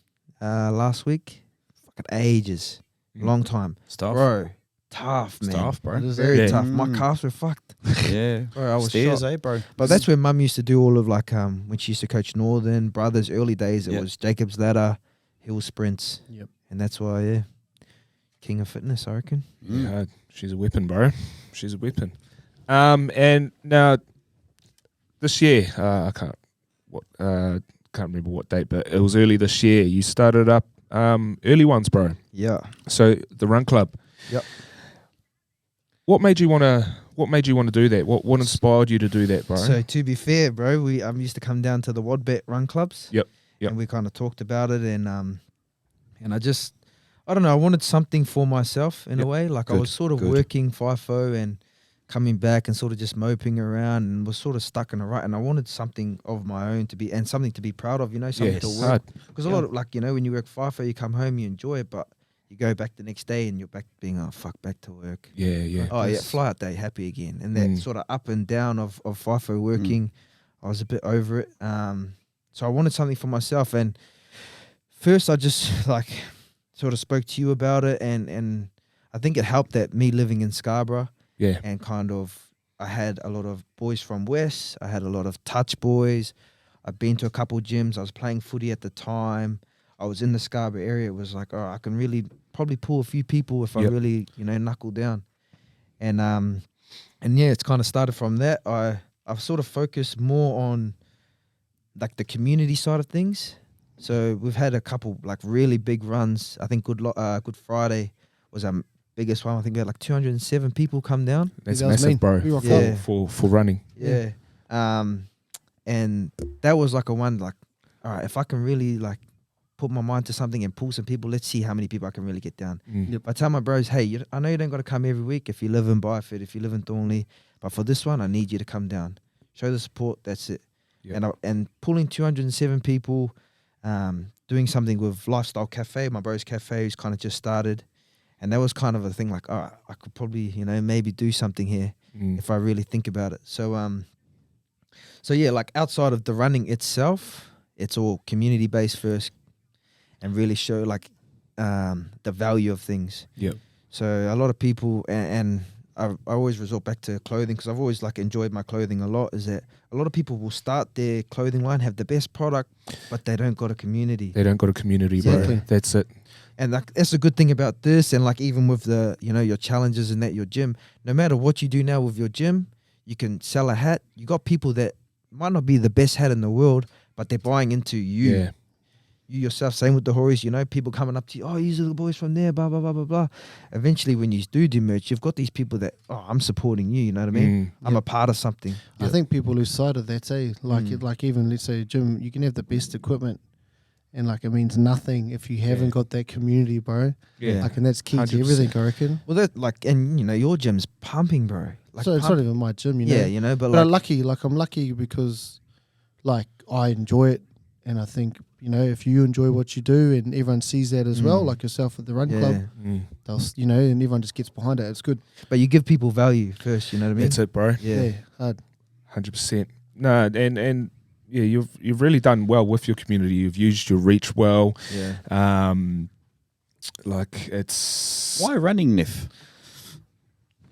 last week. Fucking ages, long time, Stuff. bro. Tough, man. Stuff, bro. What is Very Yeah. tough. My Mm. calves were fucked. Yeah. Bro, I was Stairs, shocked. eh, bro? But that's where Mum used to do all of like when she used to coach Northern Brothers early days. It Yep. was Jacob's Ladder, hill sprints. Yep. And that's why, king of fitness, I reckon. Yeah, she's a weapon, bro. She's a weapon. And now this year, I can't remember what date, but it was early this year. You started up early ones, bro. Yeah. So the Run Club. Yep. What made you want to do that? What inspired you to do that, bro? So to be fair, bro, we used to come down to the Wadbet run clubs. Yep. And we kind of talked about it, and I don't know, I wanted something for myself in a Yep. way. Like I Good, was sort of good. working FIFO and coming back and sort of just moping around and was sort of stuck in a rut, and I wanted something of my own to be and something to be proud of, something Yes. to work. Hard. Because a lot of when you work FIFO, you come home, you enjoy it, but you go back the next day and you're back being back to work. Yeah. Oh yeah, Yes. fly out day, happy again, and that sort of up and down of FIFO working, I was a bit over it. So I wanted something for myself, and first I just sort of spoke to you about it, and I think it helped that me living in Scarborough, Yeah. and kind of I had a lot of boys from West, I had a lot of touch boys. I've been to a couple gyms. I was playing footy at the time. I was in the Scarborough area. It was like, I can really probably pull a few people if I Yep. really, knuckle down. And yeah, it's kind of started from that. I've sort of focused more on like the community side of things. So we've had a couple like really big runs. I think Good Friday was our biggest one. I think we had like 207 people come down. That's That was massive, me. bro. We were Yeah. For running. Yeah. And that was like a one, like, all right, if I can really like put my mind to something and pull some people, let's see how many people I can really get down. Mm. I tell my bros, hey, I know you don't got to come every week if you live in Byford, if you live in Thornley, but for this one, I need you to come down. Show the support, that's it. Yep. And pulling 207 people, doing something with Lifestyle Cafe, my bro's cafe, who's kind of just started. And that was kind of a thing like, oh, I could probably, maybe do something here if I really think about it. So yeah, like outside of the running itself, it's all community based first, and really show like the value of things. Yep. So a lot of people, and I always resort back to clothing because I've always like enjoyed my clothing a lot. Is that a lot of people will start their clothing line, have the best product, but they don't got a community. They don't got a community, bro. Exactly. That's it. And like that's a good thing about this, and like even with the your challenges and that your gym, no matter what you do now with your gym, you can sell a hat. You got people that might not be the best hat in the world, but they're buying into you. Yeah. You yourself, same with the Hories, people coming up to you, oh, these are the boys from there, blah, blah, blah, blah, blah. Eventually, when you do merch, you've got these people that, oh, I'm supporting you, you know what I mean? I'm a part of something. I think people lose sight of that, like even, let's say, gym, you can have the best equipment, and like it means nothing if you haven't got that community, bro. Yeah. Like, and that's key 100%. to everything, I reckon. Well, that like, and your gym's pumping, bro. Like, So it's not even my gym, Yeah, but But like, I'm lucky because, like, I enjoy it, and I think, if you enjoy what you do and everyone sees that as well, like yourself at the run club, they'll, and everyone just gets behind it. It's good. but you give people value first, you know what I mean? That's it, bro. Yeah. Hard. 100%. No, and yeah, you've really done well with your community. You've used your reach well. Yeah. Like it's Why running, Nif?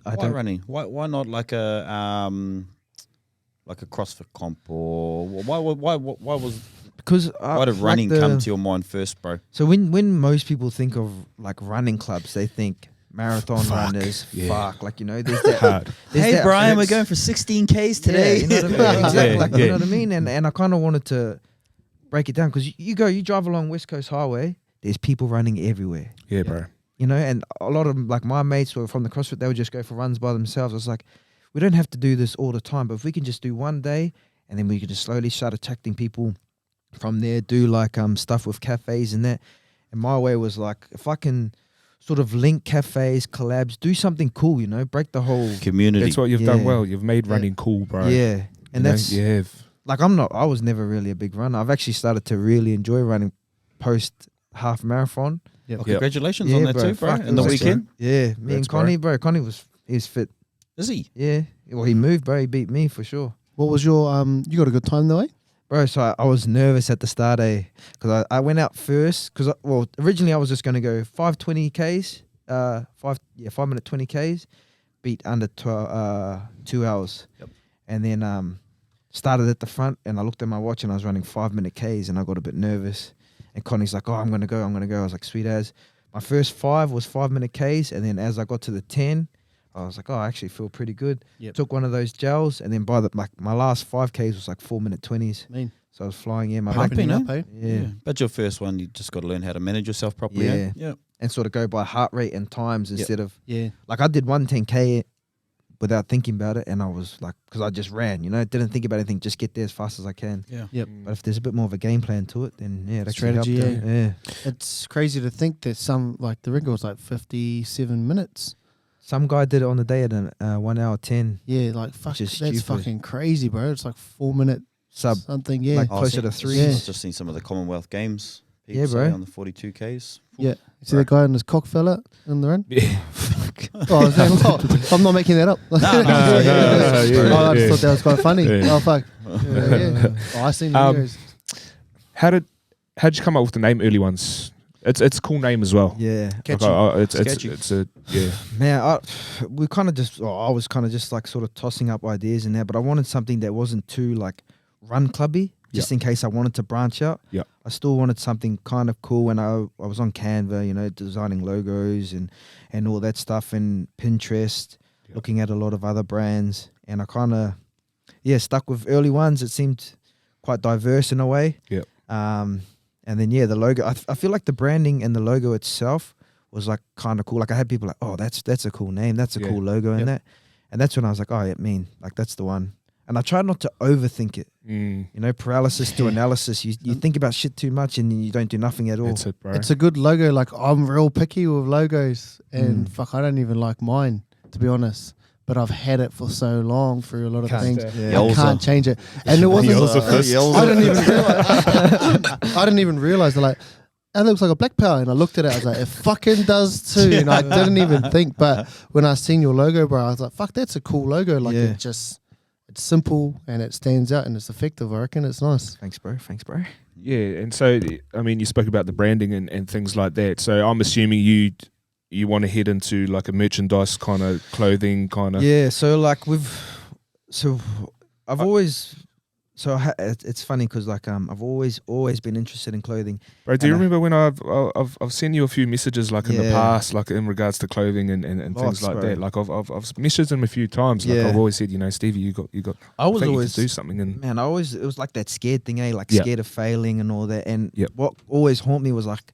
I Why don't, running? Why not like a CrossFit comp, or why was because why did running come to your mind first, bro? So when most people think of like running clubs, they think marathon runners. yeah. Like there's that. hard. there's Hey, that- Brian, we're that's- going for 16Ks today. Yeah, you know what I mean? Exactly. Yeah, Like, yeah. you know what I mean? And I kind of wanted to break it down because you drive along West Coast Highway. There's people running everywhere. Yeah, bro. And a lot of like my mates were from the CrossFit. They would just go for runs by themselves. I was like, we don't have to do this all the time, but if we can just do one day, and then we can just slowly start attracting people from there, do like stuff with cafes and that. And my way was like, if I can sort of link cafes, collabs, do something cool, break the whole Community. That's what you've done Yeah. well. You've made running cool, bro. yeah. And that's you have. like I was never really a big runner. I've actually started to really enjoy running post half marathon. Oh, congratulations on that too, bro. Fuck, In the it was weekend, Yeah, me and That's Connie, bro. Connie he's fit. is he? Yeah. Well, he moved, bro. He beat me for sure. What was your you got a good time though, eh? Bro, so I was nervous at the start, because I went out first, because originally I was just going to go 5:20 Ks, 5 minute 20 Ks, beat under 2 hours. Yep. And then started at the front, and I looked at my watch and I was running 5 minute Ks, and I got a bit nervous. And Connie's like, oh, I'm going to go. I was like, sweet as. My first 5 was 5 minute Ks, and then as I got to the 10, I was like, oh, I actually feel pretty good. Yep. Took one of those gels, and then by my last 5 Ks was like 4 minute 20s. Mean. So I was flying in my Pumping, Opening eh? up, eh? yeah. But your first one, you just got to learn how to manage yourself properly. Yeah. Eh? Yeah. And sort of go by heart rate and times instead of Yeah. like I did 110K without thinking about it, and I was like, because I just ran, didn't think about anything, just get there as fast as I can. Yeah. Yep. But if there's a bit more of a game plan to it, then yeah, it actually Strategy, helped. Yeah. It's crazy to think that some, like the record was like 57 minutes. Some guy did it on the day at 1 hour 10 Yeah, like fuck, Which is that's stupid. fucking crazy, bro. It's like 4 minute sub. something. Yeah, Like Oh, closer see- to 3. Yeah. I've just seen some of the Commonwealth Games. People Yeah, bro. say on the 42Ks. yeah. See the guy in his cock fella in the run? Yeah. Oh, I'm not making that up. No, no, yeah, I just yeah. thought that was quite funny. Yeah. Oh fuck. Yeah. Oh, I seen the videos. How'd you come up with the name Early Ones? It's a cool name as well. Yeah. Like, Catchy. it's a yeah. Man, I was kind of just like sort of tossing up ideas in there, but I wanted something that wasn't too like run clubby, just in case I wanted to branch out. Yeah. I still wanted something kind of cool, and I was on Canva, designing logos and all that stuff, and Pinterest, looking at a lot of other brands, and I kind of stuck with Early Ones. It seemed quite diverse in a way. Yeah. And then the logo. I feel like the branding and the logo itself was like kind of cool. Like I had people like, oh, that's a cool name, that's a cool logo, and that, and that's when I was like, oh, yeah, like that's the one. And I try not to overthink it. Paralysis to analysis. You think about shit too much, and then you don't do nothing at all. That's it, bro. It's a good logo. Like I'm real picky with logos, and fuck, I don't even like mine, to be honest. but I've had it for so long through a lot of things. Yeah. I can't change it. And it wasn't. I didn't even realize. I didn't even realize that, like, that looks like a black power. And I looked at it, I was like, it fucking does too. And I didn't even think. But when I seen your logo, bro, I was like, fuck, that's a cool logo. Like, it's simple and it stands out and it's effective. I reckon it's nice. Thanks, bro. Yeah, and so I mean, you spoke about the branding and things like that. So I'm assuming you want to head into like a merchandise kind of clothing kind of. Yeah, so like I've always. So it's funny because like I've always been interested in clothing. Bro, do you remember when I've sent you a few messages like in the past, like in regards to clothing and things like that? Like I've messaged them a few times. Like I've always said, you know, Stevie, you got. I was always you could do something, and man, it was like that scared thing, like scared of failing and all that. And what always haunted me was like,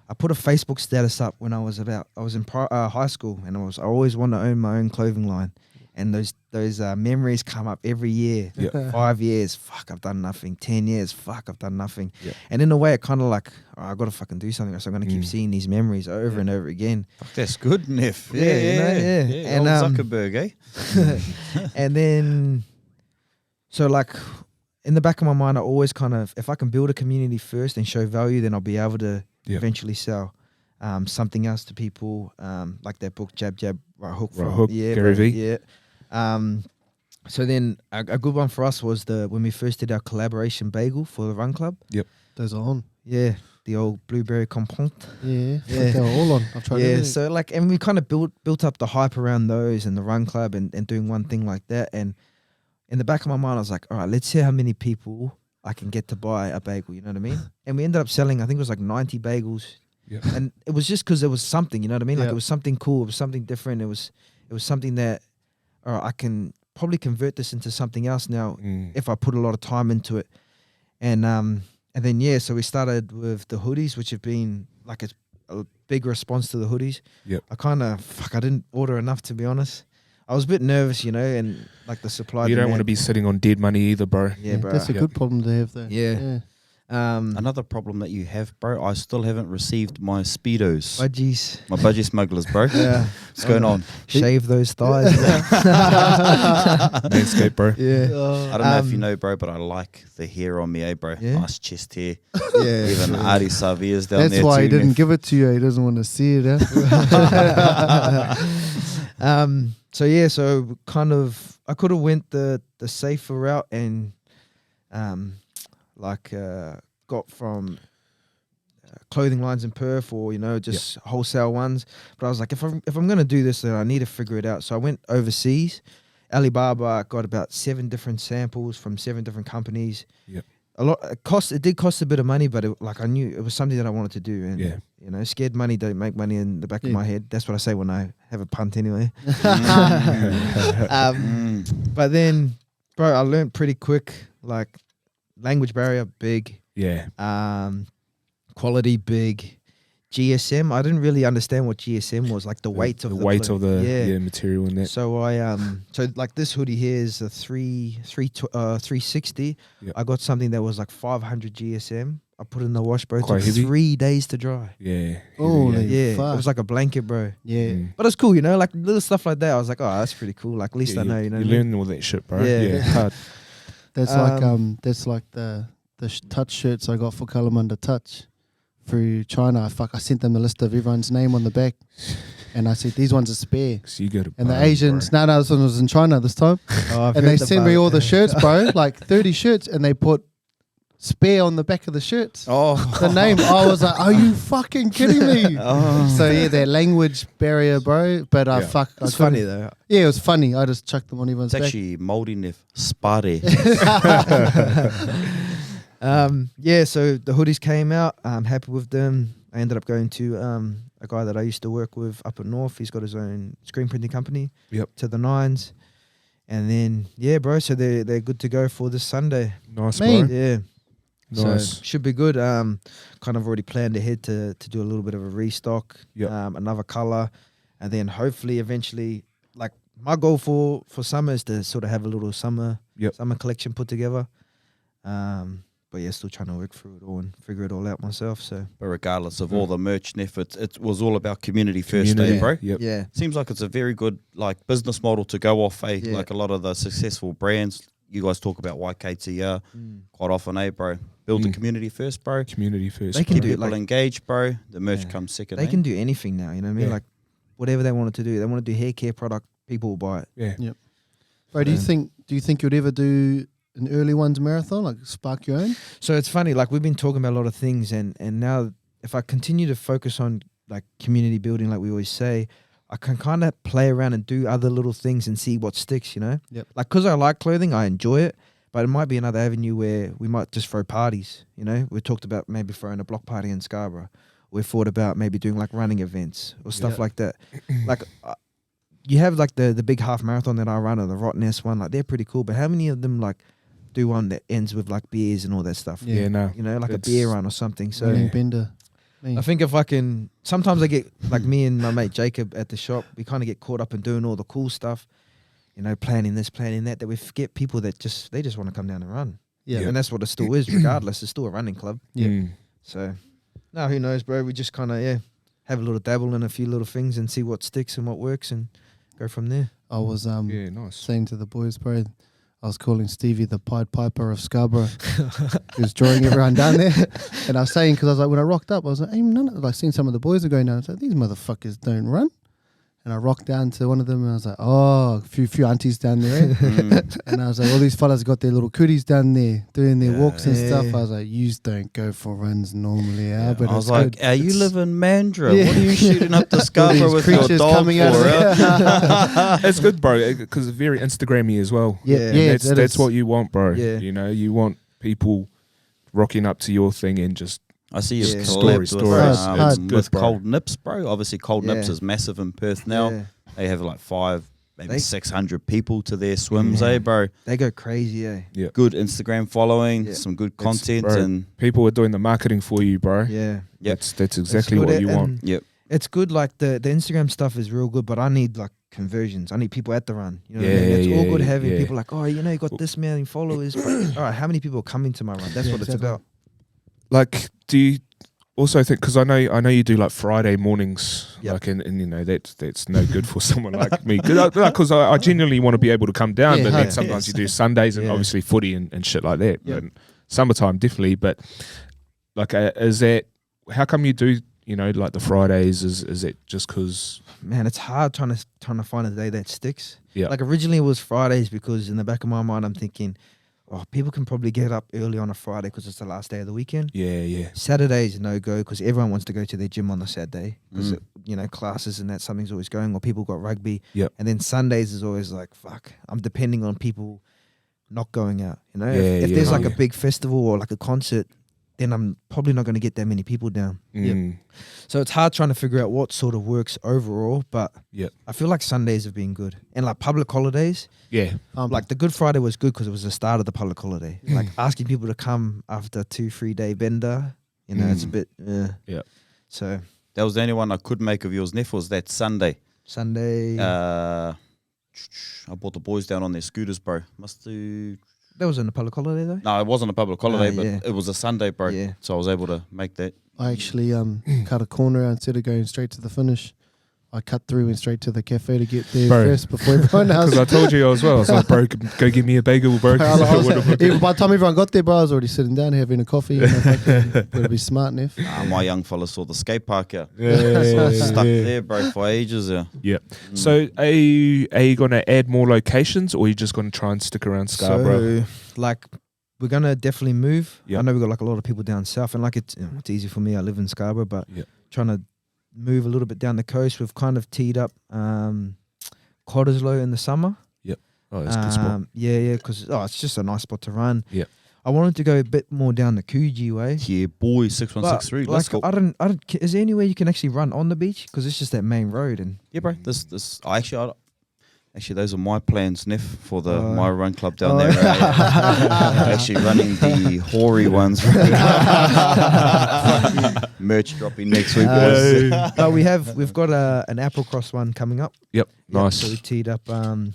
I put a Facebook status up when I was in high school, and I always wanted to own my own clothing line. And those memories come up every year. 5 years, fuck, I've done nothing. 10 years, fuck, I've done nothing. And in a way, it kind of like, I got to fucking do something. So I'm going to keep seeing these memories over and over again. Fuck, that's good, Neff. Yeah. And Zuckerberg, eh? And then, so like, in the back of my mind, I always kind of, if I can build a community first and show value, then I'll be able to eventually sell something else to people, like that book, Jab, Jab, Right Hook. Gary V. Yeah. So then a good one for us was when we first did our collaboration bagel for the Run Club. Yep. Those are on. Yeah. The old blueberry compote. Yeah. They were all on. I've tried everything. So like, and we kind of built up the hype around those and the Run Club and doing one thing like that. And in the back of my mind, I was like, all right, let's see how many people I can get to buy a bagel. You know what I mean? And we ended up selling, I think it was like 90 bagels. Yeah. And it was just because it was something, you know what I mean? Like it was something cool. It was something different. It was something that, I can probably convert this into something else now if I put a lot of time into it. And then, so we started with the hoodies, which have been like a big response to the hoodies. Yep. I didn't order enough, to be honest. I was a bit nervous, you know, and like the supply. You don't want to be sitting on dead money either, bro. Yeah, bro. That's a good problem to have, though. Yeah. Another problem that you have, bro, I still haven't received my Speedos. Budgies. My budgie smugglers, bro. Yeah. What's going on? Shave those thighs. Manscaped, bro. Yeah. I don't know if you know, bro, but I like the hair on me, bro. Yeah? Nice chest hair. Yeah. Even Artie Savia's down That's there. why too, he didn't man. give it to you. He doesn't want to see it. So kind of, I could have went the safer route and got from clothing lines in Perth or, you know, just wholesale ones. But I was like, if I'm going to do this, then I need to figure it out. So I went overseas. Alibaba got about 7 different samples from 7 different companies. Yep. It did cost a bit of money, but I knew it was something that I wanted to do. And, you know, scared money don't make money in the back of my head. That's what I say when I have a punt anyway. But then, bro, I learned pretty quick, like language barrier, big. Yeah. Quality, big. GSM, I didn't really understand what GSM was, like the weight of the material in that. So so like this hoodie here is a 360. Yep. I got something that was like 500 GSM. I put it in the wash, bro. It Quite took heavy. 3 days to dry. Yeah. Yeah, fuck. it was like a blanket, bro. Yeah. But it's cool, you know, like little stuff like that. I was like, oh, that's pretty cool. Like at least I know, you know. You learn all that shit, bro. Yeah. Yeah. Hard. That's like the touch shirts I got for Kalamunda Touch through China. I sent them a list of everyone's name on the back, and I said these ones are spare. So you go to And the Asians, no, this one was in China this time, I've and they heard sent about me all it. the shirts, bro, like 30 shirts, and they put spare on the back of the shirts. Oh. The name. I was like, are you fucking kidding me? So yeah, that language barrier, bro. But It's funny though. Yeah, it was funny. I just chucked them on everyone's It's back. actually mouldy, Neff. Spare. So the hoodies came out. I'm happy with them. I ended up going to a guy that I used to work with up in North. He's got his own screen printing company. Yep. To the nines. And then bro, so they're good to go for this Sunday. Nice, Man. bro. Yeah. Nice. So should be good. Kind of already planned ahead to do a little bit of a restock. Yep. Another color, and then hopefully eventually, like my goal for summer is to sort of have a little summer collection put together. But But yeah, still trying to work through it all and figure it all out myself. So But regardless of all the merch and effort, it was all about community first, Community, bro? Yep. yeah, Seems like it's a very good like business model to go off, Yeah. Like a lot of the successful brands, you guys talk about YKTR Mm. quite often, bro? Build the Mm. community first, bro. Community first. They can bro. do it, People like- engaged, bro. The merch Yeah. comes second. they can do anything now. You know what I mean? Yeah. Like whatever they wanted to do, they want to do hair care product, people will buy it. Yeah. Bro, do you Um, think you'd ever do an early ones marathon, like spark your own? So it's funny, like we've been talking about a lot of things, and now if I continue to focus on like community building, like we always say, I can kind of play around and do other little things and see what sticks, you know? Yep. Like, because I like clothing, I enjoy it, but it might be another avenue where we might just throw parties, you know? We talked about maybe throwing a block party in Scarborough. We've thought about maybe doing like running events or stuff Yeah. like that. Like, you have like the big half marathon that I run or the Rottnest one, like they're pretty cool, but how many of them like do one that ends with like beers and all that stuff? Yeah. Yeah, no. You know, like a It's- beer run or something. So Running Yeah. bender. Me. I think if I can, sometimes I get like me and my mate Jacob at the shop, we kind of get caught up in doing all the cool stuff, you know, planning this, planning that we forget people that they just want to come down and run. Yeah. And that's what it still is, regardless. It's still a running club. Yeah. Mm. So, no, who knows, bro? We just kind of, have a little dabble in a few little things and see what sticks and what works and go from there. I was Yeah, nice. saying to the boys, bro, I was calling Stevie the Pied Piper of Scarborough. He was drawing everyone down there. And I was saying, because I was like, when I rocked up, I was like, hey, I seen some of the boys are going down. I was like, these motherfuckers don't run. And I rocked down to one of them and I was like, oh, a few aunties down there. And I was like, all these fellas got their little cooties down there doing their walks and Yeah. stuff. I was like, yous don't go for runs normally, but I was it's like, good. are you It's- live in Mandurah? Yeah. What are you shooting up the all Scarborough these with your creatures dog coming out of for? there. It's good, bro, because it's very Instagrammy as well. Yeah, Yeah, And yeah, that's what you want, bro. Yeah. You know, you want people rocking up to your thing and just I see you Yeah. collabed Stories. It's with, good, with bro. Cold Nips, bro. Obviously, Cold Nips Yeah. is massive in Perth now. Yeah. They have like 5, maybe They- 600 people to their swims, Yeah. bro. They go crazy, eh? Good Instagram following, Yeah. some good content, bro. and people are doing the marketing for you, bro. Yeah. Yep. That's exactly good what at- you want. and Yep. It's good, like the Instagram stuff is real good, but I need like conversions. I need people at the run. You know what I mean? Yeah, It's all yeah, good having yeah. people like, oh, you know, you got this many followers. But, all right, how many people are coming to my run? That's Yeah, what it's exactly. about. Like, do you also think? Because I know you do like Friday mornings, Yep. like, and you know that's no good for someone like me. Because I genuinely want to be able to come down, Yeah, but then yeah. sometimes you do Sundays and Yeah. obviously footy and shit like that. Yep. But summertime definitely, but like, is that how come you do? You know, like the Fridays, is it just because? Man, it's hard trying to find a day that sticks. Yeah. Like originally it was Fridays because in the back of my mind I'm thinking, oh, people can probably get up early on a Friday because it's the last day of the weekend. Yeah. Saturday's no go because everyone wants to go to their gym on the Saturday because Mm. you know classes and that something's always going or people got rugby. Yep. And then Sundays is always like fuck. I'm depending on people not going out. You know, Yeah, if there's like yeah. a big festival or like a concert, then I'm probably not going to get that many people down. Mm. So it's hard trying to figure out what sort of works overall. But Yep. I feel like Sundays have been good and like public holidays. Yeah. Like the Good Friday was good because it was the start of the public holiday. Like asking people to come after 2-3 day bender, you know, it's a bit. Yeah. So that was the only one I could make of yours, Neff, was that Sunday. Sunday, I brought the boys down on their scooters, bro. Must do. that was on a public holiday though. No, it wasn't a public holiday, but yeah. it was a Sunday, bro. Yeah. So I was able to make that. I actually cut a corner instead of going straight to the finish. I cut through and straight to the cafe to get there Bro. first before everyone else. Because I told you as well. I was like, bro, go give me a bagel, bro. Even by the time everyone got there, bro, I was already sitting down having a coffee. Gotta be smart, Neff. My young fella saw the skate park out. Yeah, So I was yeah, stuck yeah. there, bro, for ages. Yeah. Yeah. So are you going to add more locations or are you just going to try and stick around Scarborough? So like we're gonna definitely move. Yep. I know we got like a lot of people down south, and like it's easy for me. I live in Scarborough, but Yep. trying to move a little bit down the coast. We've kind of teed up Cottesloe in the summer. Oh, that's a good spot. Yeah, because it's just a nice spot to run. Yep. I wanted to go a bit more down the Coogee way. Yeah, boy, 6163. But, Let's like, go. I don't. Is there any way you can actually run on the beach? Because it's just that main road, and Yeah, bro. Actually, those are my plans, Neff, for the Oh. my run club down Oh. there. Actually, running the hoary ones. Merch dropping next week, boys. but we've got an Applecross one coming up. Yep. Yep, Nice. so we teed up. Around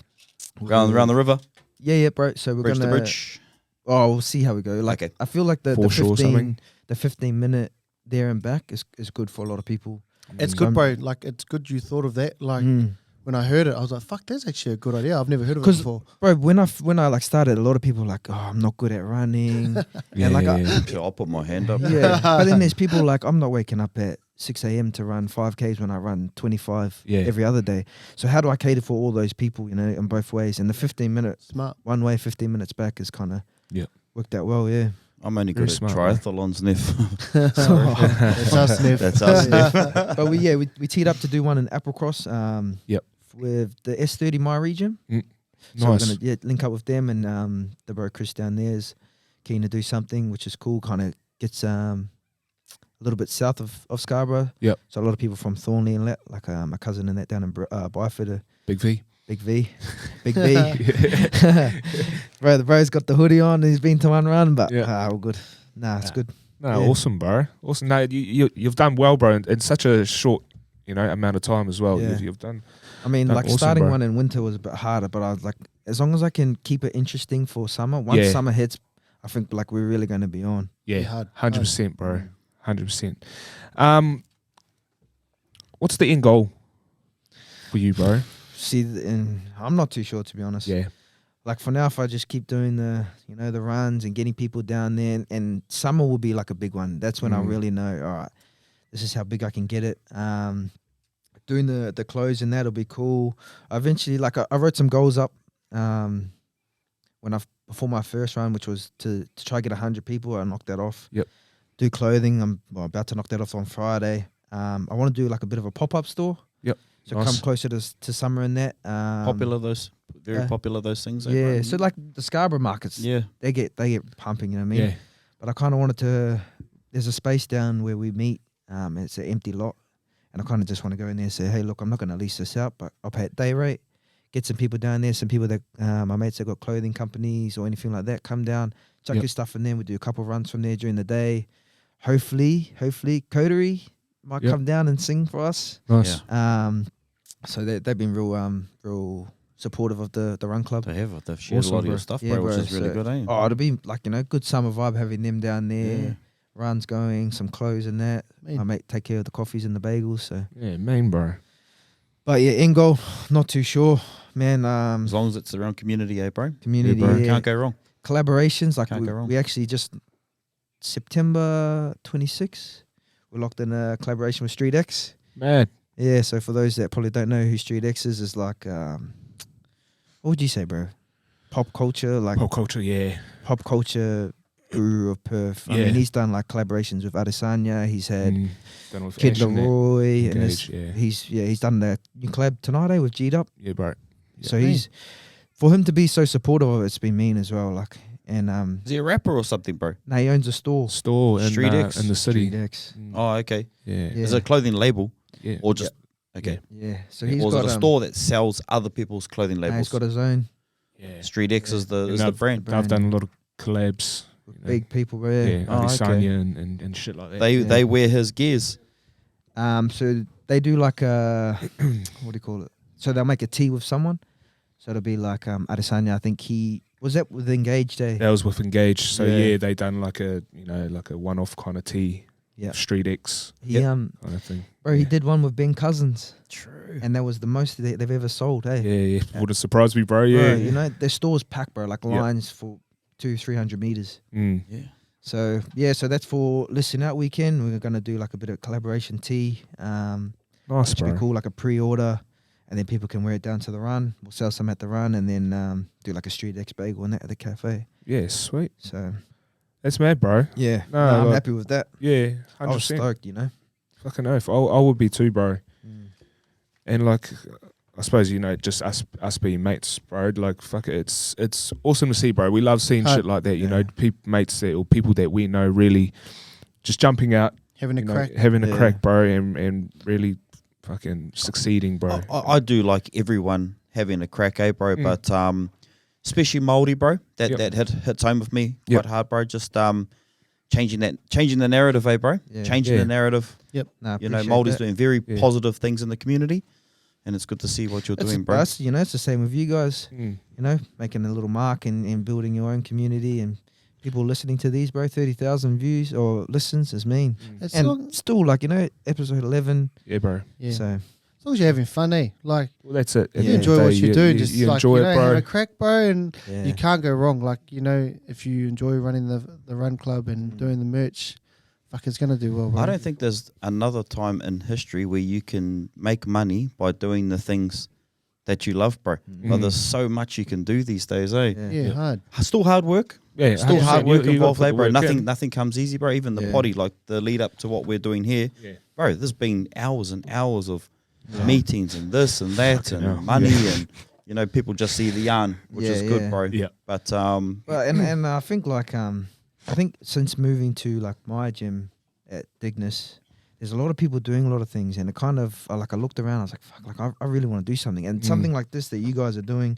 the river, Yeah, bro. So we're bridge to gonna bridge. Oh, we'll see how we go. Like, Okay. I feel like the Foreshore something. 15-minute there and back is good for a lot of people. It's good, bro. Like, it's good you thought of that. Like, when I heard it, I was like, fuck, that's actually a good idea. I've never heard of it 'Cause before. Bro, when I like started, a lot of people were like, oh, I'm not good at running. Yeah, and like, I'll put my hand up. yeah. But then there's people like, I'm not waking up at 6 a.m. to run 5Ks when I run 25 Yeah. every other day. So how do I cater for all those people, you know, in both ways? And the 15-minute Smart. one way, 15 minutes back is kind of Yeah. worked out well, yeah. I'm only Very good at smart, bro. triathlons, Neff. That's us, Neff. That's us, Neff. But we teed up to do one in Applecross Yep. with the S30 My Region. So Nice. we're going to link up with them, and the bro Chris down there is keen to do something, which is cool. Kind of gets a little bit south of Scarborough. Yep. So a lot of people from Thornley and that, like my cousin and that down in Byford, Big V. Big V. Bro, the bro's got the hoodie on and he's been to one run, but all good. Nah, it's good. No, Yeah. awesome, bro. Awesome. No, you've done well, bro, in such a short, amount of time as well. Yeah. You've done. I mean, Done like awesome, starting bro. one in winter was a bit harder, but I was like, as long as I can keep it interesting for summer, once Yeah. summer hits, I think like we're really going to be on. Yeah, hard. 100%, bro. 100%. What's the end goal for you, bro? See, and I'm not too sure, to be honest. Yeah. Like for now, if I just keep doing the runs and getting people down there, and summer will be like a big one. That's when I really know, all right, this is how big I can get it. Doing the close and that'll be cool. Eventually, like I wrote some goals up before my first run, which was to try to get 100 people. I knocked that off. Yep. Do clothing. I'm about to knock that off on Friday. I want to do like a bit of a pop-up store. Yep. So Nice. come closer to summer in that. Very popular those things. eh, Yeah. bro? So like the Scarborough markets, Yeah. they get pumping. You know what I mean? Yeah. But I kind of wanted to. There's a space down where we meet. It's an empty lot, and I kind of just want to go in there and say, hey, look, I'm not going to lease this out, but I'll pay a day rate. Get some people down there, some people that my mates that got clothing companies or anything like that, come down, chuck Yep. your stuff in there. We do a couple of runs from there during the day. Hopefully, Coterie might Yep. come down and sing for us. Nice. Yeah. So they've been real supportive of the run club. They've shared Awesome, a lot of bro. your stuff, Yeah, bro, which bro, is really so- good, eh? Oh, it'll be like good summer vibe having them down there. Yeah. Runs going, some clothes and that. Man. My mate take care of the coffees and the bagels. So, Yeah, main, bro. but yeah, end goal, not too sure, man. As long as it's around community, eh, bro? Community, Yeah, bro. yeah. Can't go wrong. Collaborations, like Can't go wrong. we actually just September 26, we locked in a collaboration with Street X. Man. Yeah, so for those that probably don't know who Street X is like, what would you say, bro? Pop culture, like Pop culture, yeah. pop culture guru of Perth. I Yeah. mean, he's done like collaborations with Adesanya. He's had Done with Kid Ash and that. Leroy, and Engage, yeah. he's done the new collab tonight with G'd Up. Yeah, bro. So he's for him to be so supportive of it's been mean as well. Like, and Is he a rapper or something, bro? now he owns a store. Store in, Street X? in the city. Street X. Oh, okay. Yeah. Yeah. Is it a clothing label Yeah. or just okay? Yeah. So Or he's is got it a store that sells other people's clothing now he's labels? got his own Yeah. Street X is the And I've- brand. I've done a lot of collabs. you know. big people, bro. Yeah, Oh, Adesanya okay. and shit like that. They wear his gears. So they do like a what do you call it? So they'll make a tea with someone. So it'll be like Adesanya. I think he was that with Engage Day. That was with Engage. So Yeah. yeah, they done like a one-off kind of tea. Yeah. Street X He kind of thing. bro, he did one with Ben Cousins, True. and that was the most they've ever sold. Hey, Yeah. Wouldn't surprise me, bro. Yeah. Bro, you know their store's packed, bro. Like Yep. lines for 200-300 meters. Mm. Yeah. So yeah, so that's for Listen Out weekend. We're gonna do like a bit of collaboration tea. Nice, Which would bro. be cool, like a pre-order, and then people can wear it down to the run. We'll sell some at the run, and then do like a Street X bagel and that at the cafe. Yeah, sweet. So That's mad, bro. yeah, No, I'm like- happy with that. Yeah, I was 100%. stoked, you know. Fucking oath. I would be too, bro. And like, I suppose just us being mates, bro. Like, fuck it, it's awesome to see, bro. We love seeing shit like that. You know, mates that or people that we know really just jumping out, Having a crack. having a Yeah. crack, bro, and really fucking succeeding, bro. I do like everyone having a crack, eh, bro? Mm. But especially Māori, bro. Yep. That hits home with me Yep. quite hard, bro. Just changing the narrative, eh, bro? Yeah. Changing Yeah. the narrative. Nah, You know, appreciate Māori's that. doing very Yeah. positive things in the community, and it's good to see what you're It's doing, bro. us, you know. It's the same with you guys. Mm. You know, making a little mark and building your own community and people listening to these, bro. 30,000 views or listens is mean. It's And long, still, like, you know, episode 11. Yeah, bro. yeah. So, As long as you're having fun, eh? Like, Well, that's it. At you the end of enjoy the what day, you're doing, just you like, enjoy you it, know, bro. have a crack, bro, and yeah. you can't go wrong. Like, you know, if you enjoy running the run club and doing the merch, fuck, it's gonna do well, bro. I don't think there's another time in history where you can make money by doing the things that you love, bro. But there's so much you can do these days, eh? Yeah, hard. Still hard work. Yeah, Still 100%. hard work You gotta involved put there, the bro. work in. Nothing comes easy, bro. Even the Yeah. potty, like the lead up to what we're doing here, Yeah. bro. There's been hours and hours of meetings and this and that Fucking and hell. money and you know people just see the yarn, which Yeah, is good, yeah. bro. Yeah. But Well, and I think like I think since moving to like my gym at Dignus, there's a lot of people doing a lot of things, and it kind of like I looked around, I was like, fuck, like I really want to do something, and something like this that you guys are doing.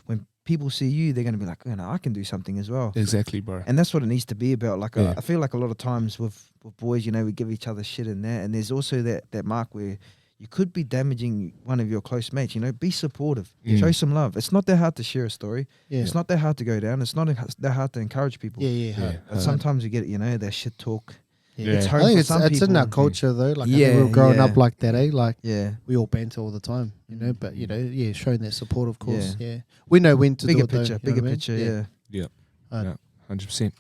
When people see you, they're gonna be like, you know, I can do something as well. Exactly, bro. And that's what it needs to be about. Like Yeah. I feel like a lot of times with boys, you know, we give each other shit in there, and there's also that mark where you could be damaging one of your close mates. You know, be supportive, show some love. It's not that hard to share a story. Yeah. It's not that hard to go down. It's not that hard to encourage people. Yeah, hard. Yeah. But sometimes you get, you know, that shit talk. Yeah. It's I hard think for it's some in our people. culture though. Like, I Yeah, think we were growing yeah. up like that, eh? Like, Yeah. we all banter all the time, you know. But you know, yeah, showing that support, of course. Yeah, we know when to Bigger do it. picture, though, you know bigger what I mean? picture, yeah. Yeah. Hard. Yeah. 100%.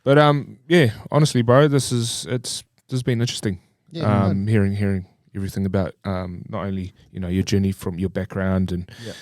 But yeah, honestly, bro, this has been interesting. Yeah, hard. Hearing everything about not only, you know, your journey from your background and Yeah.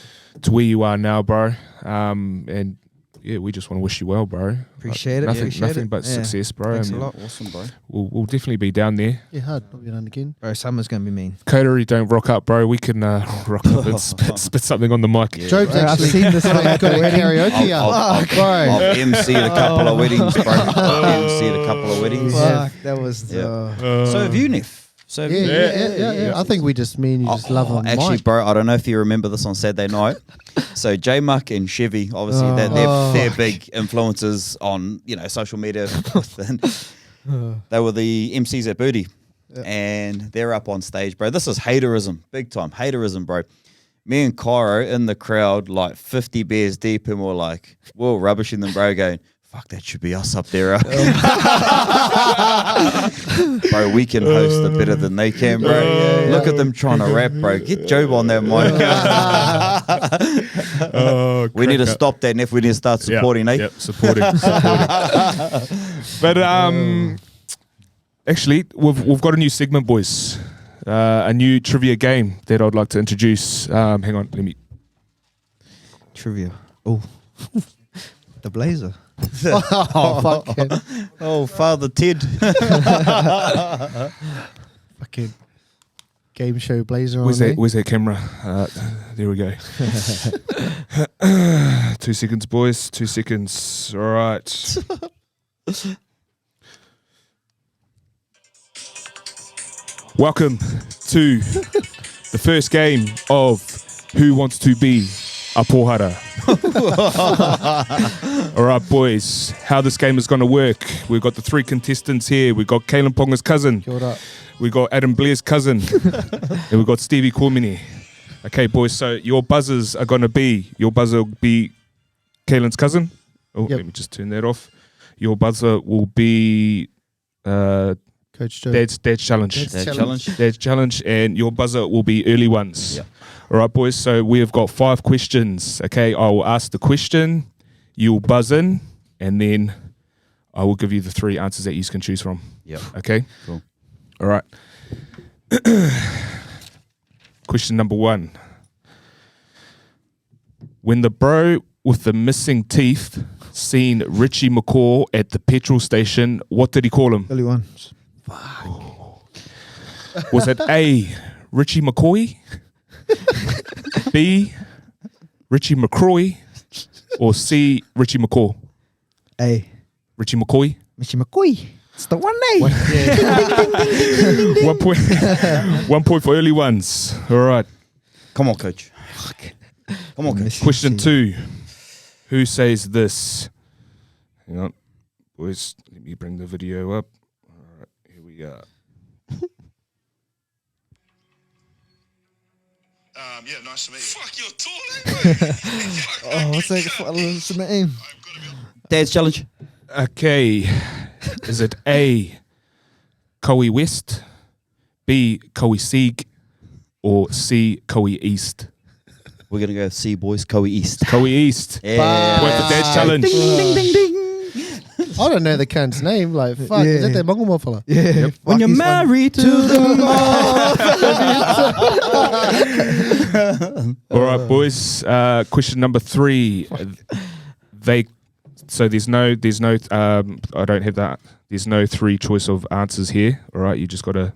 to where you are now, bro. And yeah, we just want to wish you well, bro. Appreciate it. Nothing, Appreciate nothing it. but Yeah. success, bro. Thanks a And lot. awesome, bro. We'll definitely be down there. Yeah, hard. Not be done again. Bro, summer's going to be mean. Coterie, don't rock up, bro. We can rock up and spit something on the mic. Yeah, Joe's bro. I've actually seen this got at a a wedding. karaoke I'll- out. Bro. I've MC'd a couple of weddings, bro. I've MC'd a couple of weddings. Fuck, that was... Yeah. So have you, Neff? So have Yeah, you? yeah. I think we just, me and you just love on Actually, mic. bro, I don't know if you remember this on Saturday night. So J Muck and Chevy, obviously, they're big influencers on, you know, social media. And they were the MCs at Birdie. And they're up on stage, bro. This is haterism, big time haterism, bro. Me and Cairo in the crowd, like 50 beers deep, and we're like, we're rubbishing them, bro, going, fuck, that should be us up there. Bro, we can host it better than they can, bro. Look at them trying to rap, bro. Get Job on that mic. We need to stop that, Neff. We need to start supporting, eh? Yep, supporting. But actually, we've got a new segment, boys. A new trivia game that I'd like to introduce. Hang on, let me. Trivia. Oh. The blazer. Oh, fucking. Oh, Father Ted. Fucking game show blazer Where's on that? Where's that camera? There we go. 2 seconds, boys. 2 seconds. All right. Welcome to the first game of Who Wants to Be a Pohara. All right, boys. How this game is going to work. We've got the 3 contestants here. We've got Kalen Ponga's cousin. Kia ora. We got Adam Blair's cousin, and we got Stevie Komene. Okay, boys. So your buzzers are gonna be will be Kalen's cousin. Oh, Yep. let me just turn that off. Your buzzer will be Coach Joe. Dad's challenge. That challenge. Dad's challenge, and your buzzer will be early ones. Yep. All right, boys. So we have got 5 questions. Okay, I will ask the question, you'll buzz in, and then I will give you the 3 answers that you can choose from. Yep. Okay. Cool. All right. Question number 1. When the bro with the missing teeth seen Richie McCaw at the petrol station, what did he call him? Early one. Was it A, Richie McCoy, B, Richie McCroy, or C, Richie McCaw? A. Richie McCoy? Mr. McCoy. It's the one name. 1 point, 1 point for early ones. All right. Come on, coach. Come on, coach. Question 2. Who says this? Hang on. Boys, let me bring the video up. All right, here we are. Yeah, nice to meet you. Fuck, you're tall, Oh, what's that? What's the name? Dad's challenge. Okay. Is it A, Koei West, B, Koei Sieg, or C, Koei East? We're gonna go C, boys. Koei East. Koei East. Yeah. Point for Dad challenge. I don't know the cunt's name. Like, fuck, is that Mongol fella? Yeah. When you're married to the All right, boys. Question number 3. There's no. I don't have that. There's no 3 choice of answers here. All right, you just got to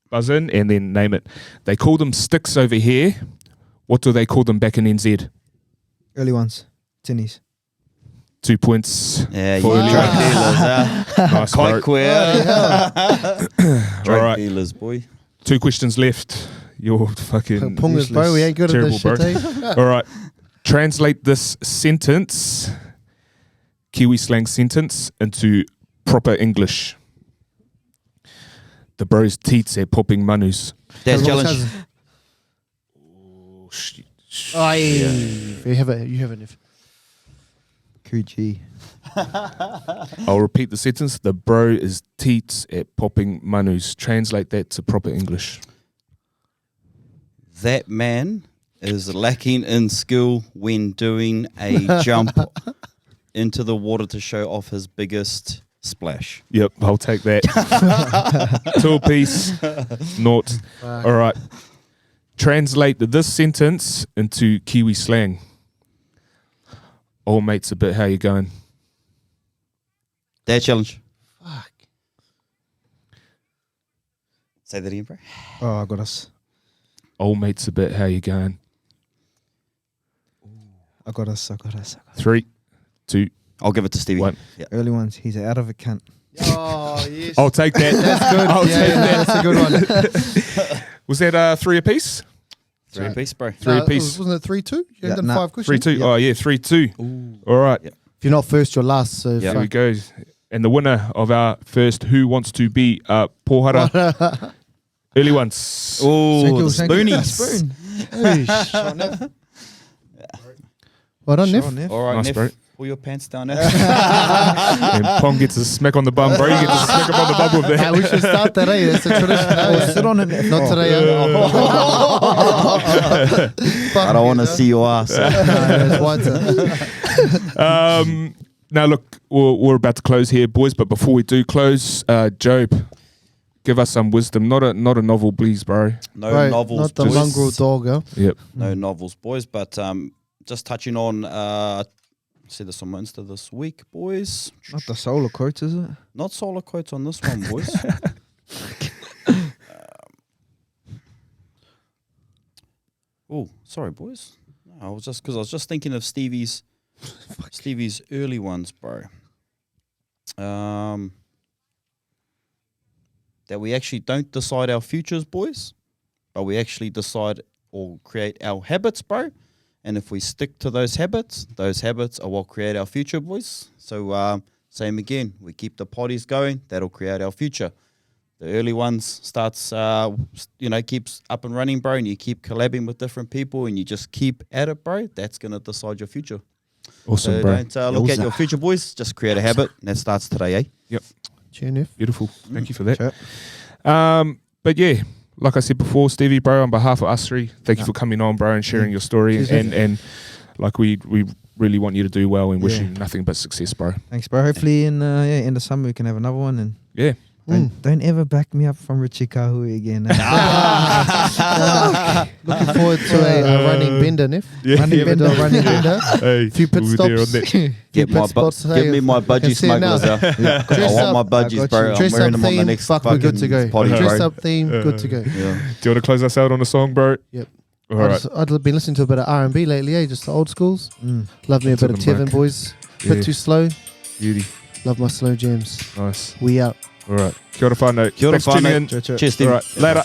buzz in and then name it. They call them sticks over here. What do they call them back in NZ? Early ones. Tinnies. 2 points. Yeah, you for early drug ones. dealers, Nice, Quite bro. queer. All Drug right, dealers, boy. 2 questions left. You're fucking Pungas, bro. We ain't good at this terrible, shit, bro. eh? All right. Translate this sentence, Kiwi slang sentence, into proper English. The bros teats at popping manus. That's challenge. Oh, shit. You have it. If Coochie. I'll repeat the sentence. The bro is teats at popping manus. Translate that to proper English. That man is lacking in skill when doing a jump into the water to show off his biggest splash. Yep, I'll take that. 2 piece, naught. All right. Translate this sentence into Kiwi slang. Old mate's a bit, how you going? That challenge. fuck. Say that again, bro. Oh, I got us. Old mate's a bit, how you going? I got us. 3, 2, I'll give it to Stevie. 1. Yeah. Early ones. He's out of a cunt. Oh yes. I'll take that. That's good. I'll take that. That's a good one. Was that 3 apiece? 3 apiece, bro. 3 No, apiece. Wasn't it 3-2? You Yeah, have done nah. 5 questions. 3-2. Oh yeah, 3-2. All right. Yep. If you're not first, you're last. So Yeah. Here we go. And the winner of our first Who Wants to Be Pohara early ones. Oh, Thank you. spoonies. Spoon. Well done, Neff. Sean, Neff. All right, Nice, Neff, bro. pull your pants down now. And Pong gets a smack on the bum, bro. You get to smack him on the bum with Hey, we that. should start that, eh? That's a tradition. eh? Sit on it. Neff. Not today. I don't want to see your ass. That's whiter. Now, look, we're about to close here, boys. But before we do close, Job, give us some wisdom. Not a novel, please, bro. No Right, novels, not the boys. mongrel dog, huh? Yep. No novels, boys. But just touching on, see this on my Insta this week, boys. Not the solar quotes, is it? Not solar quotes on this one, boys. Oh, sorry, boys. No, I was just thinking of Stevie's early ones, bro. That we actually don't decide our futures, boys, but we actually decide or create our habits, bro. And if we stick to those habits are what create our future, boys. So same again, we keep the potties going, that'll create our future. The early ones starts, keeps up and running, bro, and you keep collabing with different people and you just keep at it, bro. That's going to decide your future. Awesome, So bro. don't look at your future, boys. Just create a habit, and that starts today, eh? Yep. Cheer, Neff. Beautiful. Thank you for that. Sure. But yeah, like I said before, Stevie, bro, on behalf of us three, thank you for coming on, bro, and sharing your story. Cheers, And like we really want you to do well and wish Yeah. you nothing but success, bro. Thanks, bro. Hopefully in the summer we can have another one. And Yeah. don't ever back me up from Richie Kahui again. Looking forward to a running bender, Neff. Yeah. Running bender, running bender. Hey, Few pit we'll be there stops. on that. Give me my budgie see it now. smugglers out. Dress I want up. my budgies, bro. I'm Dress wearing up them on the theme, next fuck, we're good to go. potty, Dress bro. up theme, good to go. Yeah. Do you want to close us out on a song, bro? Yep. All right. I've been listening to a bit of R&B lately, eh? Just the old schools. Mm. Love me a bit of Took 'em Tevin, back. boys. Yeah. Bit too slow. Beauty. Love my slow jams. Nice. We out. All right. Kia ora whanau. Kia ora Thanks for tuning whanau. in. Cheers, cheers. Cheers, Steve. All right. Later.